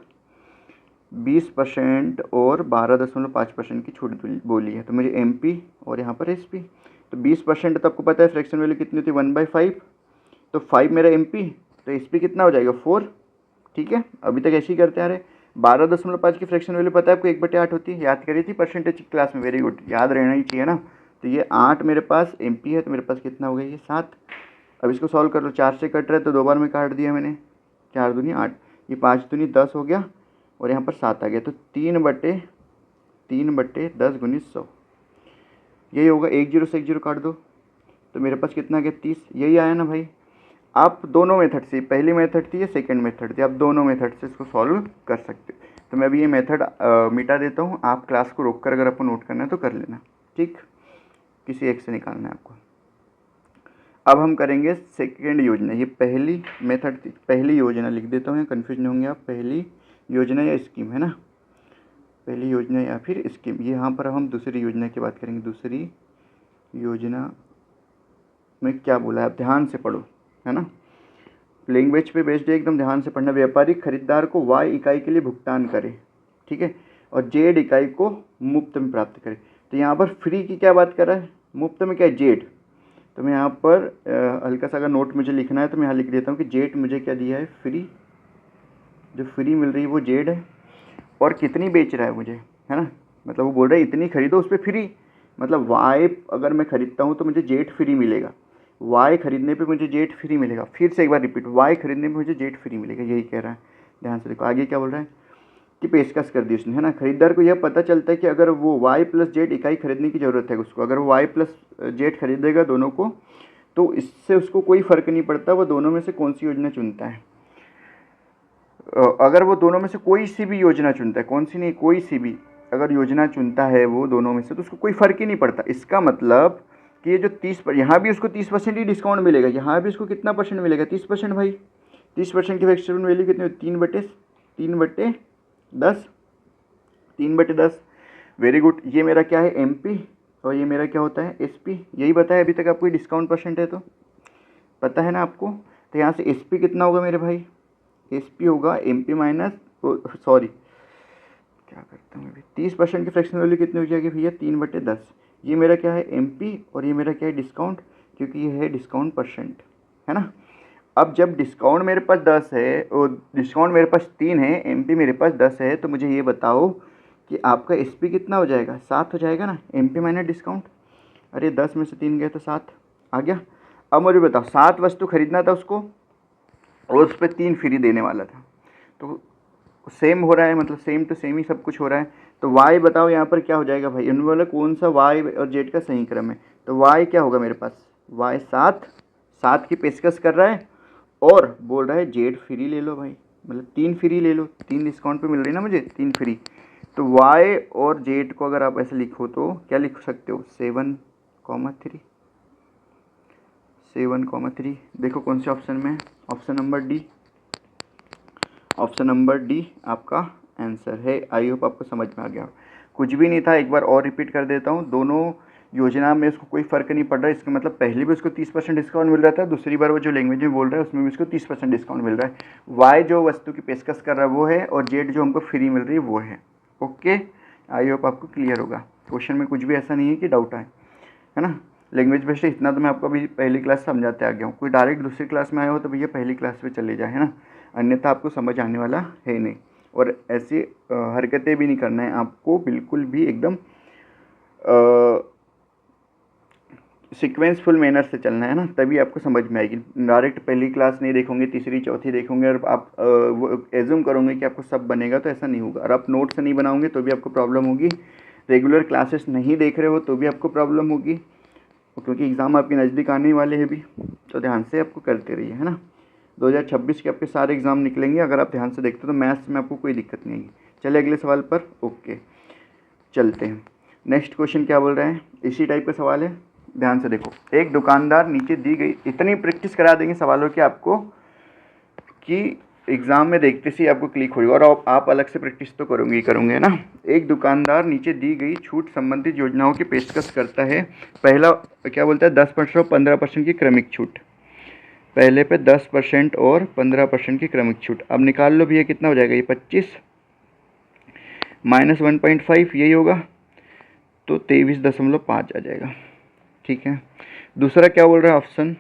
12.5% की छूट बोली है, तो मुझे MP और यहाँ पर SP। तो 20% तो आपको पता है फ्रैक्शन वैल्यू कितनी होती है 1/5, तो 5 मेरा MP तो एस पी कितना हो जाएगा 4। ठीक है, अभी तक ऐसे ही करते आ रहे। 12.5 की फ्रैक्शन वैल्यू पता है आपको 1/8 होती है, याद करी थी परसेंटेज की क्लास में, वेरी गुड, याद रहना ही चाहिए ना। तो ये 8 मेरे पास एम पी है, तो मेरे पास कितना हो गया ये 7। अब इसको सॉल्व कर लो, 4 से कट रहा है तो 2 बार में काट दिया मैंने, 4 दूनी 8, ये 5 दूनी 10 हो गया, और यहाँ पर 7 आ गया, तो 3/10 गुणित 100 यही होगा। 1 0 से 1 0 काट दो, तो मेरे पास कितना आ गया 30, यही आया ना भाई। आप दोनों मेथड से, पहली मेथड थी या सेकंड मेथड थी, आप दोनों मेथड से इसको सॉल्व कर सकते हो। तो मैं अभी ये मेथड मिटा देता हूँ, आप क्लास को रोक कर अगर आपको नोट करना है तो कर लेना, ठीक, किसी एक से निकालना है आपको। अब हम करेंगे सेकंड योजना, ये पहली मेथड थी, पहली योजना लिख देता हूँ, कन्फ्यूज नहीं होंगे आप, पहली योजना या स्कीम है ना, पहली योजना या फिर स्कीम। यहाँ पर हम दूसरी योजना की बात करेंगे। दूसरी योजना में क्या बोला है, आप ध्यान से पढ़ो, है ना, लैंग्वेज पे बेस्ड है, एकदम ध्यान से पढ़ना। व्यापारिक खरीदार को y इकाई के लिए भुगतान करे, ठीक है, और z इकाई को मुफ्त में प्राप्त करे। तो यहाँ पर फ्री की क्या बात कर रहा है, मुफ्त में क्या है z। तो मैं यहाँ पर हल्का सा अगर नोट मुझे लिखना है तो मैं यहाँ लिख देता हूँ कि z मुझे क्या दिया है, फ्री, जो फ्री मिल रही है वो z है, और कितनी बेच रहा है मुझे, है ना, मतलब वो बोल रहा है इतनी खरीदो उस पर फ्री, मतलब y अगर मैं खरीदता हूँ तो मुझे z फ्री मिलेगा, y खरीदने पे मुझे z फ्री मिलेगा। फिर से एक बार रिपीट, y खरीदने पे मुझे z फ्री मिलेगा, यही कह रहा है। ध्यान से देखो आगे क्या बोल रहा है कि पेशकश कर दी उसने, है ना। खरीदार को यह पता चलता है कि अगर वो y प्लस z इकाई खरीदने की ज़रूरत है उसको, अगर वो y प्लस z खरीदेगा दोनों को, तो इससे उसको कोई फ़र्क नहीं पड़ता वो दोनों में से कौन सी योजना चुनता है। अगर वो दोनों में से कोई सी भी योजना चुनता है, कौन सी नहीं, कोई सी भी अगर योजना चुनता है वो दोनों में से, तो उसको कोई फ़र्क ही नहीं पड़ता। इसका मतलब कि ये जो 30 यहाँ भी उसको 30% ही डिस्काउंट मिलेगा, यहाँ भी उसको कितना परसेंट मिलेगा, 30% भाई। 30% की फ्रैक्शन वैल्यू कितनी होती है, 3/10। Very good. ये मेरा क्या है एम पी, और ये मेरा क्या होता है एस पी, यही बताया अभी तक आपको, डिस्काउंट परसेंट है तो पता है ना आपको। तो यहाँ से एस पी कितना होगा मेरे भाई, एस पी होगा एम पी माइनस, सॉरी क्या करता हूँ अभी, 30% की फ्रैक्शन वैल्यू कितनी हो जाएगी भैया, 3/10। ये मेरा क्या है एम पी, और ये मेरा क्या है डिस्काउंट, क्योंकि ये है डिस्काउंट परसेंट, है ना। अब जब डिस्काउंट मेरे पास 10 है और डिस्काउंट मेरे पास 3 है, एम पी मेरे पास 10 है, तो मुझे ये बताओ कि आपका एस पी कितना हो जाएगा, 7 हो जाएगा ना, एम पी माइनस डिस्काउंट। अरे 10 में से 3 गए तो 7 आ गया। अब मुझे बताओ 7 वस्तु खरीदना था उसको, और उस पर 3 फ्री देने वाला था, तो सेम हो रहा है, मतलब सेम टू सेम ही सब कुछ हो रहा है। तो y बताओ यहाँ पर क्या हो जाएगा भाई, इनमें वाला कौन सा y और z का सही क्रम है। तो y क्या होगा मेरे पास, y 7 की पेशकश कर रहा है, और बोल रहा है z फ्री ले लो भाई, मतलब 3 फ्री ले लो, 3 डिस्काउंट पे मिल रही है ना मुझे, 3 फ्री। तो y और z को अगर आप ऐसे लिखो तो क्या लिख सकते हो, 7,3 देखो कौन से ऑप्शन में है, option number D, option number D आपका आंसर है। आई होप आपको समझ में आ गया। कुछ भी नहीं था, एक बार और रिपीट कर देता हूँ, दोनों योजना में उसको कोई फ़र्क नहीं पड़ रहा है। इसका मतलब पहले भी उसको 30% डिस्काउंट मिल रहा था, दूसरी बार वो जो लैंग्वेज में बोल रहा है उसमें भी उसको 30% डिस्काउंट मिल रहा है। वाई जो वस्तु की पेशकश कर रहा है वो है, और जेड जो हमको फ्री मिल रही है वो है। ओके, आई होप आपको क्लियर होगा। क्वेश्चन में कुछ भी ऐसा नहीं है कि डाउट आए, है ना। लैंग्वेज बेस्ड इतना तो मैं आपको अभी पहली क्लास समझाते आ गया हूँ। कोई डायरेक्ट दूसरी क्लास में आया हो तो भैया पहली क्लास पे चले जाए, है ना, अन्यथा आपको समझ आने वाला है नहीं। और ऐसी हरकतें भी नहीं करना है आपको, बिल्कुल भी एकदम सीक्वेंसफुल मैनर से चलना है ना, तभी आपको समझ में आएगी। डायरेक्ट पहली क्लास नहीं देखोगे, तीसरी चौथी देखोगे और आप एज्यूम करोगे कि आपको सब बनेगा, तो ऐसा नहीं होगा। और आप नोट्स नहीं बनाओगे तो भी आपको प्रॉब्लम होगी, रेगुलर क्लासेस नहीं देख रहे हो तो भी आपको प्रॉब्लम होगी, क्योंकि एग्ज़ाम आपके नज़दीक आने वाले हैं भी, तो ध्यान से आपको करते रहिए, है ना। 2026 के आपके सारे एग्ज़ाम निकलेंगे, अगर आप ध्यान से देखते हो तो मैथ्स में आपको कोई दिक्कत नहीं आएगी। चलिए अगले सवाल पर ओके चलते हैं। नेक्स्ट क्वेश्चन क्या बोल रहे हैं, इसी टाइप का सवाल है, ध्यान से देखो। एक दुकानदार, नीचे दी गई, इतनी प्रैक्टिस करा देंगे सवालों की आपको कि एग्ज़ाम में देखते से आपको क्लिक होगा, और आप अलग से प्रैक्टिस तो करोगे ही करोगे, ना। एक दुकानदार नीचे दी गई छूट संबंधित योजनाओं की पेशकश करता है। पहला क्या बोलता है, 10% और 15% की क्रमिक छूट। पहले पे 10% और 15% की क्रमिक छूट। अब निकाल लो भैया कितना हो जाएगा, ये 25 माइनस 1.5 यही होगा, तो 23.5 आ जाएगा। ठीक है, दूसरा क्या बोल रहा है ऑप्शन,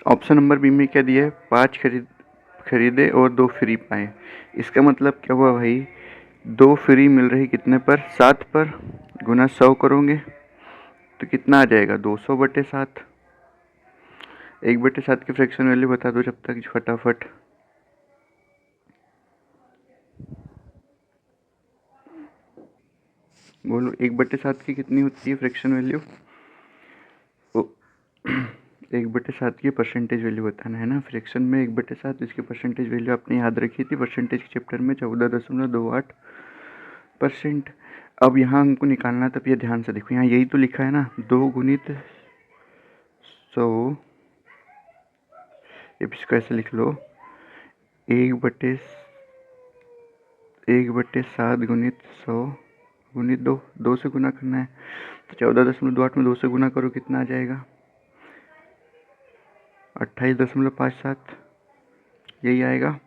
ऑप्शन नंबर बी में क्या दिया है, 5 खरीदे और 2 फ्री पाए। इसका मतलब क्या हुआ भाई, 2 फ्री मिल रही कितने पर, 7 पर, गुना 100 करोगे तो कितना आ जाएगा, 200/7। 1/7 की फ्रैक्शन वैल्यू बता दो जब तक फटाफट। बोलो 1/7 की कितनी होती है फ्रैक्शन वैल्यू। 1/7 की परसेंटेज वैल्यू बताना है ना फ्रैक्शन में। 1/7 इसकी परसेंटेज वैल्यू आपने याद रखी थी परसेंटेज के चैप्टर में, 14.28%। अब यहाँ हमको निकालना, तब ये ध्यान से देखो, यहाँ यही तो लिखा है ना, 2 गुणित 100, इसको ऐसे लिख लो, 1/7 गुणित 100 गुणित 2 से गुना करना है, तो 14.28 में 2 से गुना करो कितना आ जाएगा, 28.57, यही आएगा।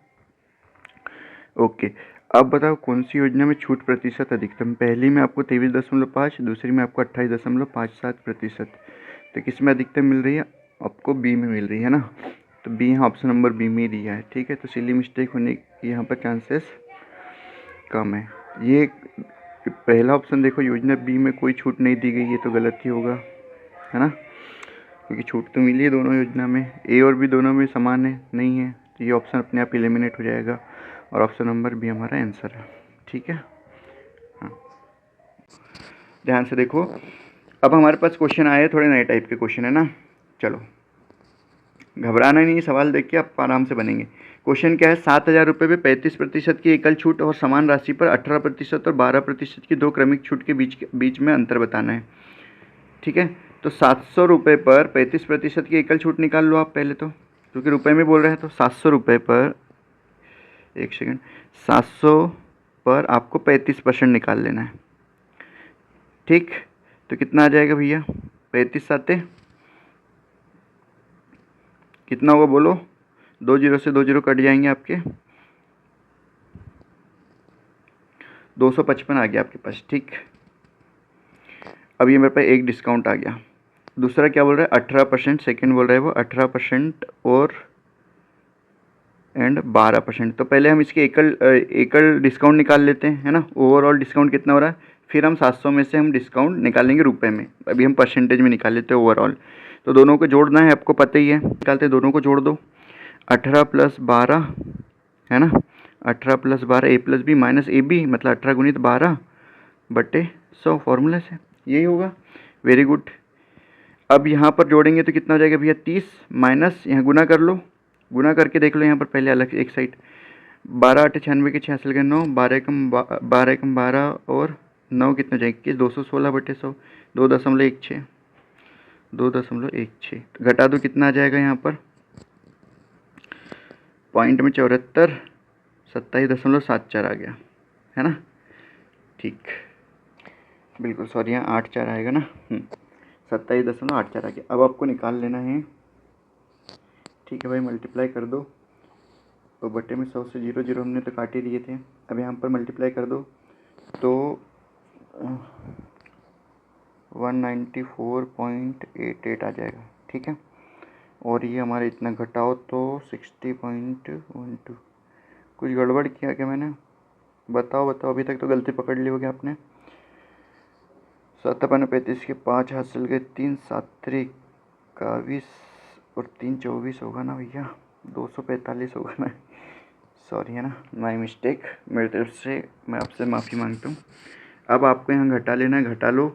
ओके, अब बताओ कौन सी योजना में छूट प्रतिशत अधिकतम। पहली में आपको 23.5, दूसरी में आपको 28.57%। तो किस में अधिकतम मिल रही है, आपको बी में मिल रही है ना, तो बी यहाँ ऑप्शन नंबर बी में ही दिया है। ठीक है, तो सिली मिस्टेक होने की यहाँ पर चांसेस कम है। ये पहला ऑप्शन देखो, योजना बी में कोई छूट नहीं दी गई, ये तो गलत ही होगा, है ना, क्योंकि छूट तो मिली है दोनों योजना में, ए और बी दोनों में समान है, नहीं है, तो ये ऑप्शन अपने आप एलिमिनेट हो जाएगा और ऑप्शन नंबर बी हमारा आंसर है। ठीक है, हाँ, ध्यान से देखो। अब हमारे पास क्वेश्चन आए, थोड़े नए टाइप के क्वेश्चन है ना, चलो घबराना नहीं, सवाल देख के आप आराम से बनेंगे। क्वेश्चन क्या है, 7,000 रुपये में 35% की एकल छूट और समान राशि पर 18% और 12% की 2 क्रमिक छूट के बीच में अंतर बताना है। ठीक है, तो 700 रुपये पर 35% की एकल छूट निकाल लो आप पहले तो, क्योंकि रुपए में बोल रहे हैं, तो 700 रुपये पर, एक सेकंड, 700 पर आपको 35% निकाल लेना है। ठीक, तो कितना आ जाएगा भैया, 35×7 कितना होगा बोलो, 2 जीरो से 2 जीरो कट जाएंगे आपके, 255 आ गया आपके पास। ठीक, अब ये मेरे पास एक डिस्काउंट आ गया। दूसरा क्या बोल रहा है, 18%, सेकेंड बोल रहा है वो 18% और 12%। तो पहले हम इसके एकल डिस्काउंट निकाल लेते हैं, है ना, ओवरऑल डिस्काउंट कितना हो रहा है, फिर हम 700 में से हम डिस्काउंट निकालेंगे रुपए में, अभी हम परसेंटेज में निकाल लेते हैं ओवरऑल। तो दोनों को जोड़ना है, आपको पता ही है, निकालते दोनों को जोड़ दो, 18 + 12 है ना, 18 + 12 A+B माइनस AB, मतलब 18 गुणित 12/100 फॉर्मूले से, यही होगा। Very good. अब यहाँ पर जोड़ेंगे तो कितना हो जाएगा भैया, 30 माइनस, यहाँ गुना कर लो, गुना करके देख लो यहाँ पर पहले अलग एक साइड, 12×8 = 96 के 66 के 9, 12×12 और 9 कितना जाएगा 21, 216/100, 2.16, 2.16, तो घटा दो कितना आ जाएगा यहाँ पर, पॉइंट में 74, 27.74 आ गया, है ना। ठीक, बिल्कुल सॉरी, यहाँ 84 आएगा ना, 27.84 आ गया। अब आपको निकाल लेना है, ठीक है भाई, मल्टीप्लाई कर दो, तो बटे में 100 से 0 0 हमने तो काट ही दिए थे, अब यहाँ पर मल्टीप्लाई कर दो तो 194.88 आ जाएगा। ठीक है, और ये हमारे इतना घटाओ तो 60.12, कुछ गड़बड़ किया क्या मैंने, बताओ अभी तक तो गलती पकड़ ली होगी आपने। 7×35 के 5 हासिल गए, 3 7 21 और 3 24 होगा ना भैया, 245 होगा ना, सॉरी है ना, माई मिस्टेक, मेरी तरफ से मैं आपसे माफ़ी मांगता हूँ। अब आपको यहाँ घटा लेना है, घटा लो,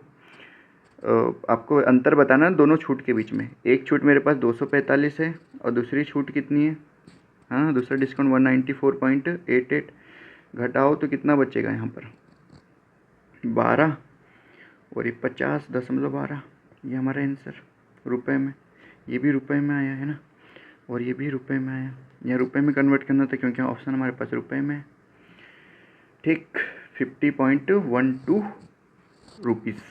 आपको अंतर बताना है दोनों छूट के बीच में। एक छूट मेरे पास 245 है और दूसरी छूट कितनी है, हाँ दूसरा डिस्काउंट 194.88, घटाओ तो कितना बचेगा यहाँ पर, 12 और ये 50.12, ये हमारा आंसर रुपए में, ये भी रुपए में आया है ना, और ये भी रुपए में आया, यहाँ रुपए में कन्वर्ट करना था क्योंकि ऑप्शन हमारे पास रुपए में। ठीक, 50.12 रुपीज़,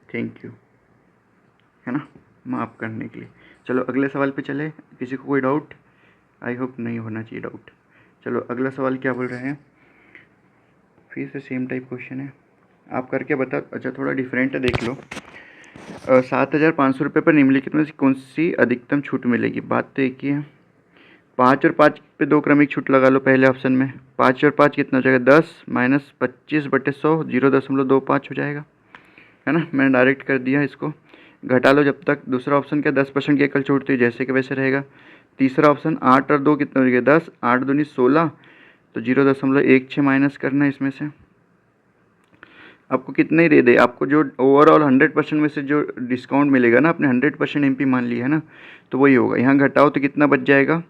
थैंक यू, है ना, माफ़ करने के लिए। चलो अगले सवाल पे चले, किसी को कोई डाउट, आई होप नहीं होना चाहिए डाउट। चलो अगला सवाल क्या बोल रहे हैं, फिर से सेम टाइप क्वेश्चन है, आप करके बताओ। अच्छा थोड़ा डिफरेंट है, देख लो, ₹7,500 पर निम्नलिखित में से कौन सी अधिकतम छूट मिलेगी? बात तो एक ही है। 5 और 5 पे 2 क्रमिक छूट लगा लो पहले ऑप्शन में। 5 और 5 कितना हो जाएगा? 10 माइनस 25/100 0.25 हो जाएगा, है ना। मैंने डायरेक्ट कर दिया इसको। घटा लो जब तक। दूसरा ऑप्शन क्या? 10% की एकल छूट थी, जैसे कि वैसे रहेगा। तीसरा ऑप्शन 8 और 2 कितना हो गया? 10, 8 दूनी 16, तो 0.16 माइनस करना है इसमें से। आपको कितना ही दे दे, आपको जो ओवरऑल 100% में से जो डिस्काउंट मिलेगा ना, आपने 100% एमपी मान लिया है ना, तो वही होगा। यहाँ घटाओ तो कितना बच जाएगा?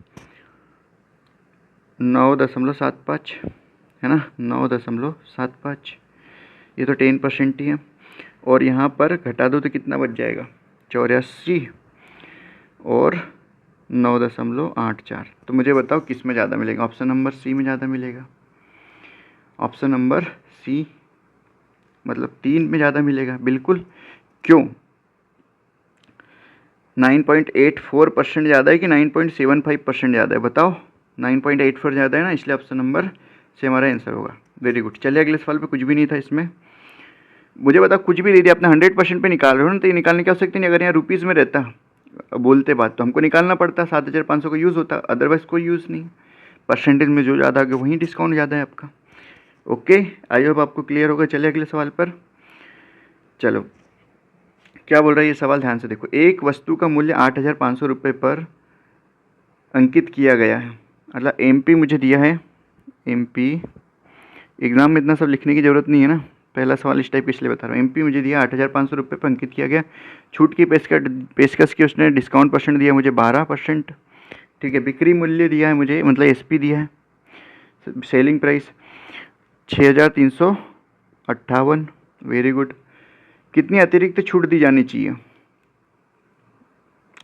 9.75, है ना, 9.75। ये तो 10% ही है। और यहाँ पर घटा दो तो कितना बच जाएगा? 84 और 9.84। तो मुझे बताओ किस में ज़्यादा मिलेगा? ऑप्शन नंबर सी में ज़्यादा मिलेगा। ऑप्शन नंबर सी, मतलब 3 में ज़्यादा मिलेगा, बिल्कुल। क्यों? 9.84% ज़्यादा है कि 9.75% ज़्यादा है? बताओ। 9.84 ज़्यादा है ना, इसलिए ऑप्शन नंबर से हमारा आंसर होगा। Very good. चलिए अगले सवाल पे। कुछ भी नहीं था इसमें। मुझे बताओ, कुछ भी दे दिया आपने, 100% पे निकाल रहे हो ना, तो ये निकालने की आवश्यकता नहीं। अगर यहाँ रुपीज़ में रहता बोलते बात, तो हमको निकालना पड़ता। 7,500 का यूज़ होता, अदरवाइज़ कोई यूज़ नहीं। परसेंटेज में जो ज़्यादा आ गया वहीं डिस्काउंट ज़्यादा है आपका। ओके, आई होप आपको क्लियर होगा। चलिए अगले सवाल पर। चलो, क्या बोल रहा है ये सवाल, ध्यान से देखो। एक वस्तु का मूल्य 8,500 रुपये पर अंकित किया गया है। मतलब एमपी मुझे दिया है। एमपी एग्ज़ाम में इतना सब लिखने की ज़रूरत नहीं है ना, पहला सवाल इस टाइप का इसलिए बता रहा हूँ। एमपी मुझे दिया 8,500 रुपये पर अंकित किया गया। छूट की पेशकश की उसने, डिस्काउंट परसेंट दिया मुझे 12%। ठीक है। बिक्री मूल्य दिया है मुझे, मतलब एसपी दिया है, सेलिंग प्राइस 6,358। Very good. कितनी अतिरिक्त छूट दी जानी चाहिए?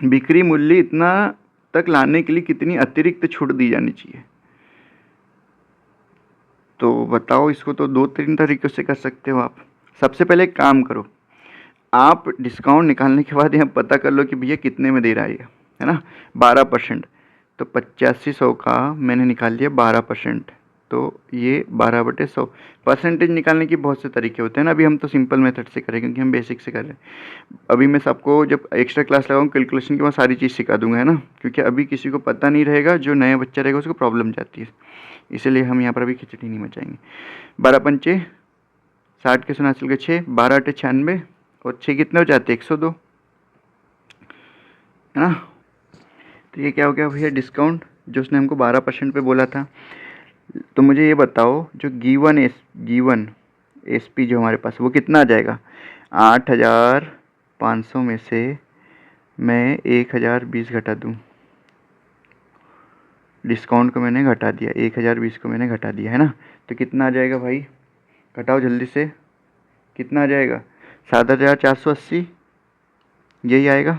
बिक्री मूल्य इतना तक लाने के लिए कितनी अतिरिक्त छूट दी जानी चाहिए? तो बताओ। इसको तो 2-3 तरीक़ों से कर सकते हो आप। सबसे पहले एक काम करो, आप डिस्काउंट निकालने के बाद यहाँ पता कर लो कि भैया कितने में दे रहा है ना। 12%, तो 8500 का मैंने निकाल लिया 12%, तो ये 12/100। परसेंटेज निकालने के बहुत से तरीके होते हैं ना। अभी हम तो सिंपल मेथड से करें क्योंकि हम बेसिक से कर रहे हैं। अभी मैं सबको जब एक्स्ट्रा क्लास लगाऊँ कैलकुलेशन के बाद सारी चीज़ सिखा दूंगा, है ना, क्योंकि अभी किसी को पता नहीं रहेगा। जो नया बच्चा रहेगा उसको प्रॉब्लम जाती है, इसीलिए हम यहाँ पर अभी खिचड़ी नहीं मचाएंगे। 12×5 = 60 के 89 के 6, 12×8 = 96, और 6 कितने हो जाते हैं? 102, है ना। तो ये क्या हो गया भैया? डिस्काउंट जो उसने हमको 12% पे बोला था। तो मुझे ये बताओ, जो गिवन एसपी जो हमारे पास, वो कितना आ जाएगा? 8,500 में से मैं 1,020 घटा दूँ। डिस्काउंट को मैंने घटा दिया, 1,020 को मैंने घटा दिया, है ना। तो कितना आ जाएगा भाई? घटाओ जल्दी से। कितना आ जाएगा? 7,480, यही आएगा।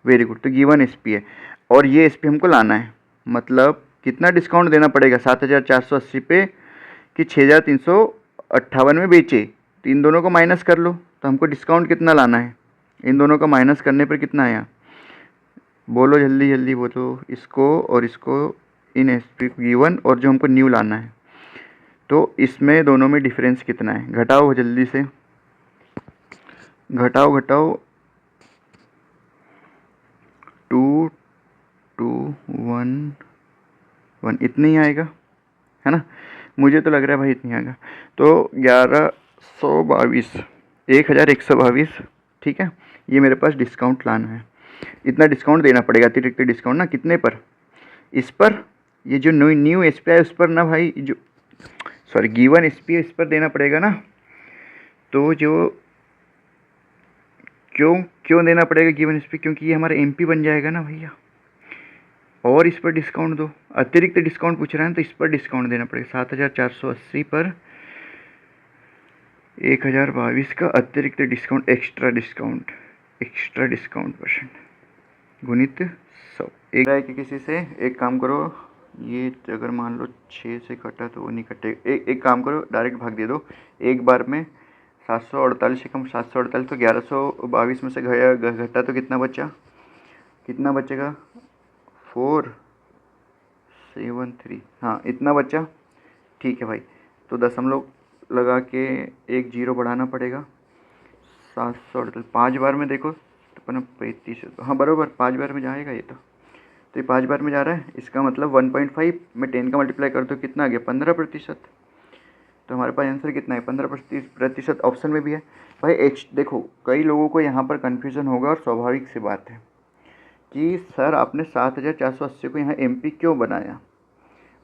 Very good. तो गिवन एसपी है और ये एसपी हमको लाना है। मतलब कितना डिस्काउंट देना पड़ेगा 7,480 पे कि 6,358 में बेचे? तो इन दोनों को माइनस कर लो, तो हमको डिस्काउंट कितना लाना है? इन दोनों का माइनस करने पर कितना आया? बोलो जल्दी जल्दी बोलो। इसको और इसको, इन एसपी गिवन और जो हमको न्यू लाना है, तो इसमें दोनों में डिफरेंस कितना है? घटाओ जल्दी से, घटाओ घटाओ। 2, 2, 1, 1, इतना ही आएगा, है ना। मुझे तो लग रहा है भाई इतना आएगा। तो 1122, 1122, ठीक है। ये मेरे पास डिस्काउंट लाना है। इतना डिस्काउंट देना पड़ेगा, अतिरिक्त डिस्काउंट ना। कितने पर? इस पर, ये जो न्यू एस पी है उस पर ना भाई, जो सॉरी गिवन एस पी है इस पर देना पड़ेगा ना। तो जो क्यों देना पड़ेगा गिवन एस पी? क्योंकि ये हमारा एमपी बन जाएगा ना भैया। और इस पर डिस्काउंट दो, अतिरिक्त डिस्काउंट पूछ रहा है तो इस पर डिस्काउंट देना पड़ेगा। 7,480 पर 1,022 का अतिरिक्त डिस्काउंट, एक्स्ट्रा डिस्काउंट परसेंट, गुणित 100। एक है कि किसी से एक काम करो, ये अगर मान लो 6 से कटा तो वो नहीं कटेगा। एक काम करो, डायरेक्ट भाग दे दो एक बार में। 748 से कम 748, तो 1122 में से घटा तो कितना बचा? कितना बचेगा? 473, हाँ इतना बचा। ठीक है भाई। तो दशमलव लगा के एक जीरो बढ़ाना पड़ेगा। 738, 5 बार में देखो तो अपन 35, हाँ बराबर 5 बार में जाएगा ये तो ये 5 बार में जा रहा है। इसका मतलब 1.5 में 10 का मल्टीप्लाई कर दो, कितना आ गया 15%। तो हमारे पास आंसर कितना है 15%। ऑप्शन में भी है भाई एच। देखो कई लोगों को यहाँ पर कन्फ्यूज़न होगा और स्वाभाविक सी बात है कि सर आपने 7480 को यहाँ MP क्यों बनाया,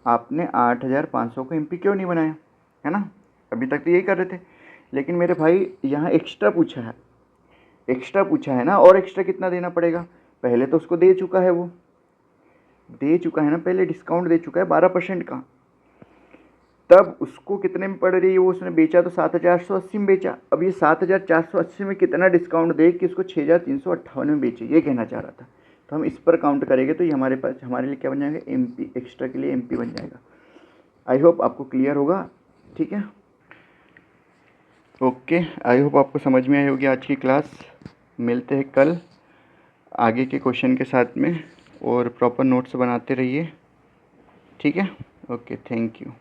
आपने 8500 को MP क्यों नहीं बनाया, है ना। अभी तक तो यही कर रहे थे, लेकिन मेरे भाई यहाँ एक्स्ट्रा पूछा है ना। और एक्स्ट्रा कितना देना पड़ेगा, पहले तो उसको दे चुका है, वो दे चुका है ना, पहले डिस्काउंट दे चुका है 12% का। तब उसको कितने में पड़ रही है, वो उसने बेचा तो 7880 में बेचा। अब ये 7480 में कितना डिस्काउंट दे कि उसको 6358 में बेचे, ये कहना चाह रहा था। तो हम इस पर काउंट करेंगे तो ये हमारे पास हमारे लिए क्या बन जाएगा MP, एक्स्ट्रा के लिए MP बन जाएगा। आई होप आपको क्लियर होगा, ठीक है। ओके, आई होप आपको समझ में आई होगी आज की क्लास। मिलते हैं कल आगे के क्वेश्चन के साथ में, और प्रॉपर नोट्स बनाते रहिए, ठीक है। Okay, thank you.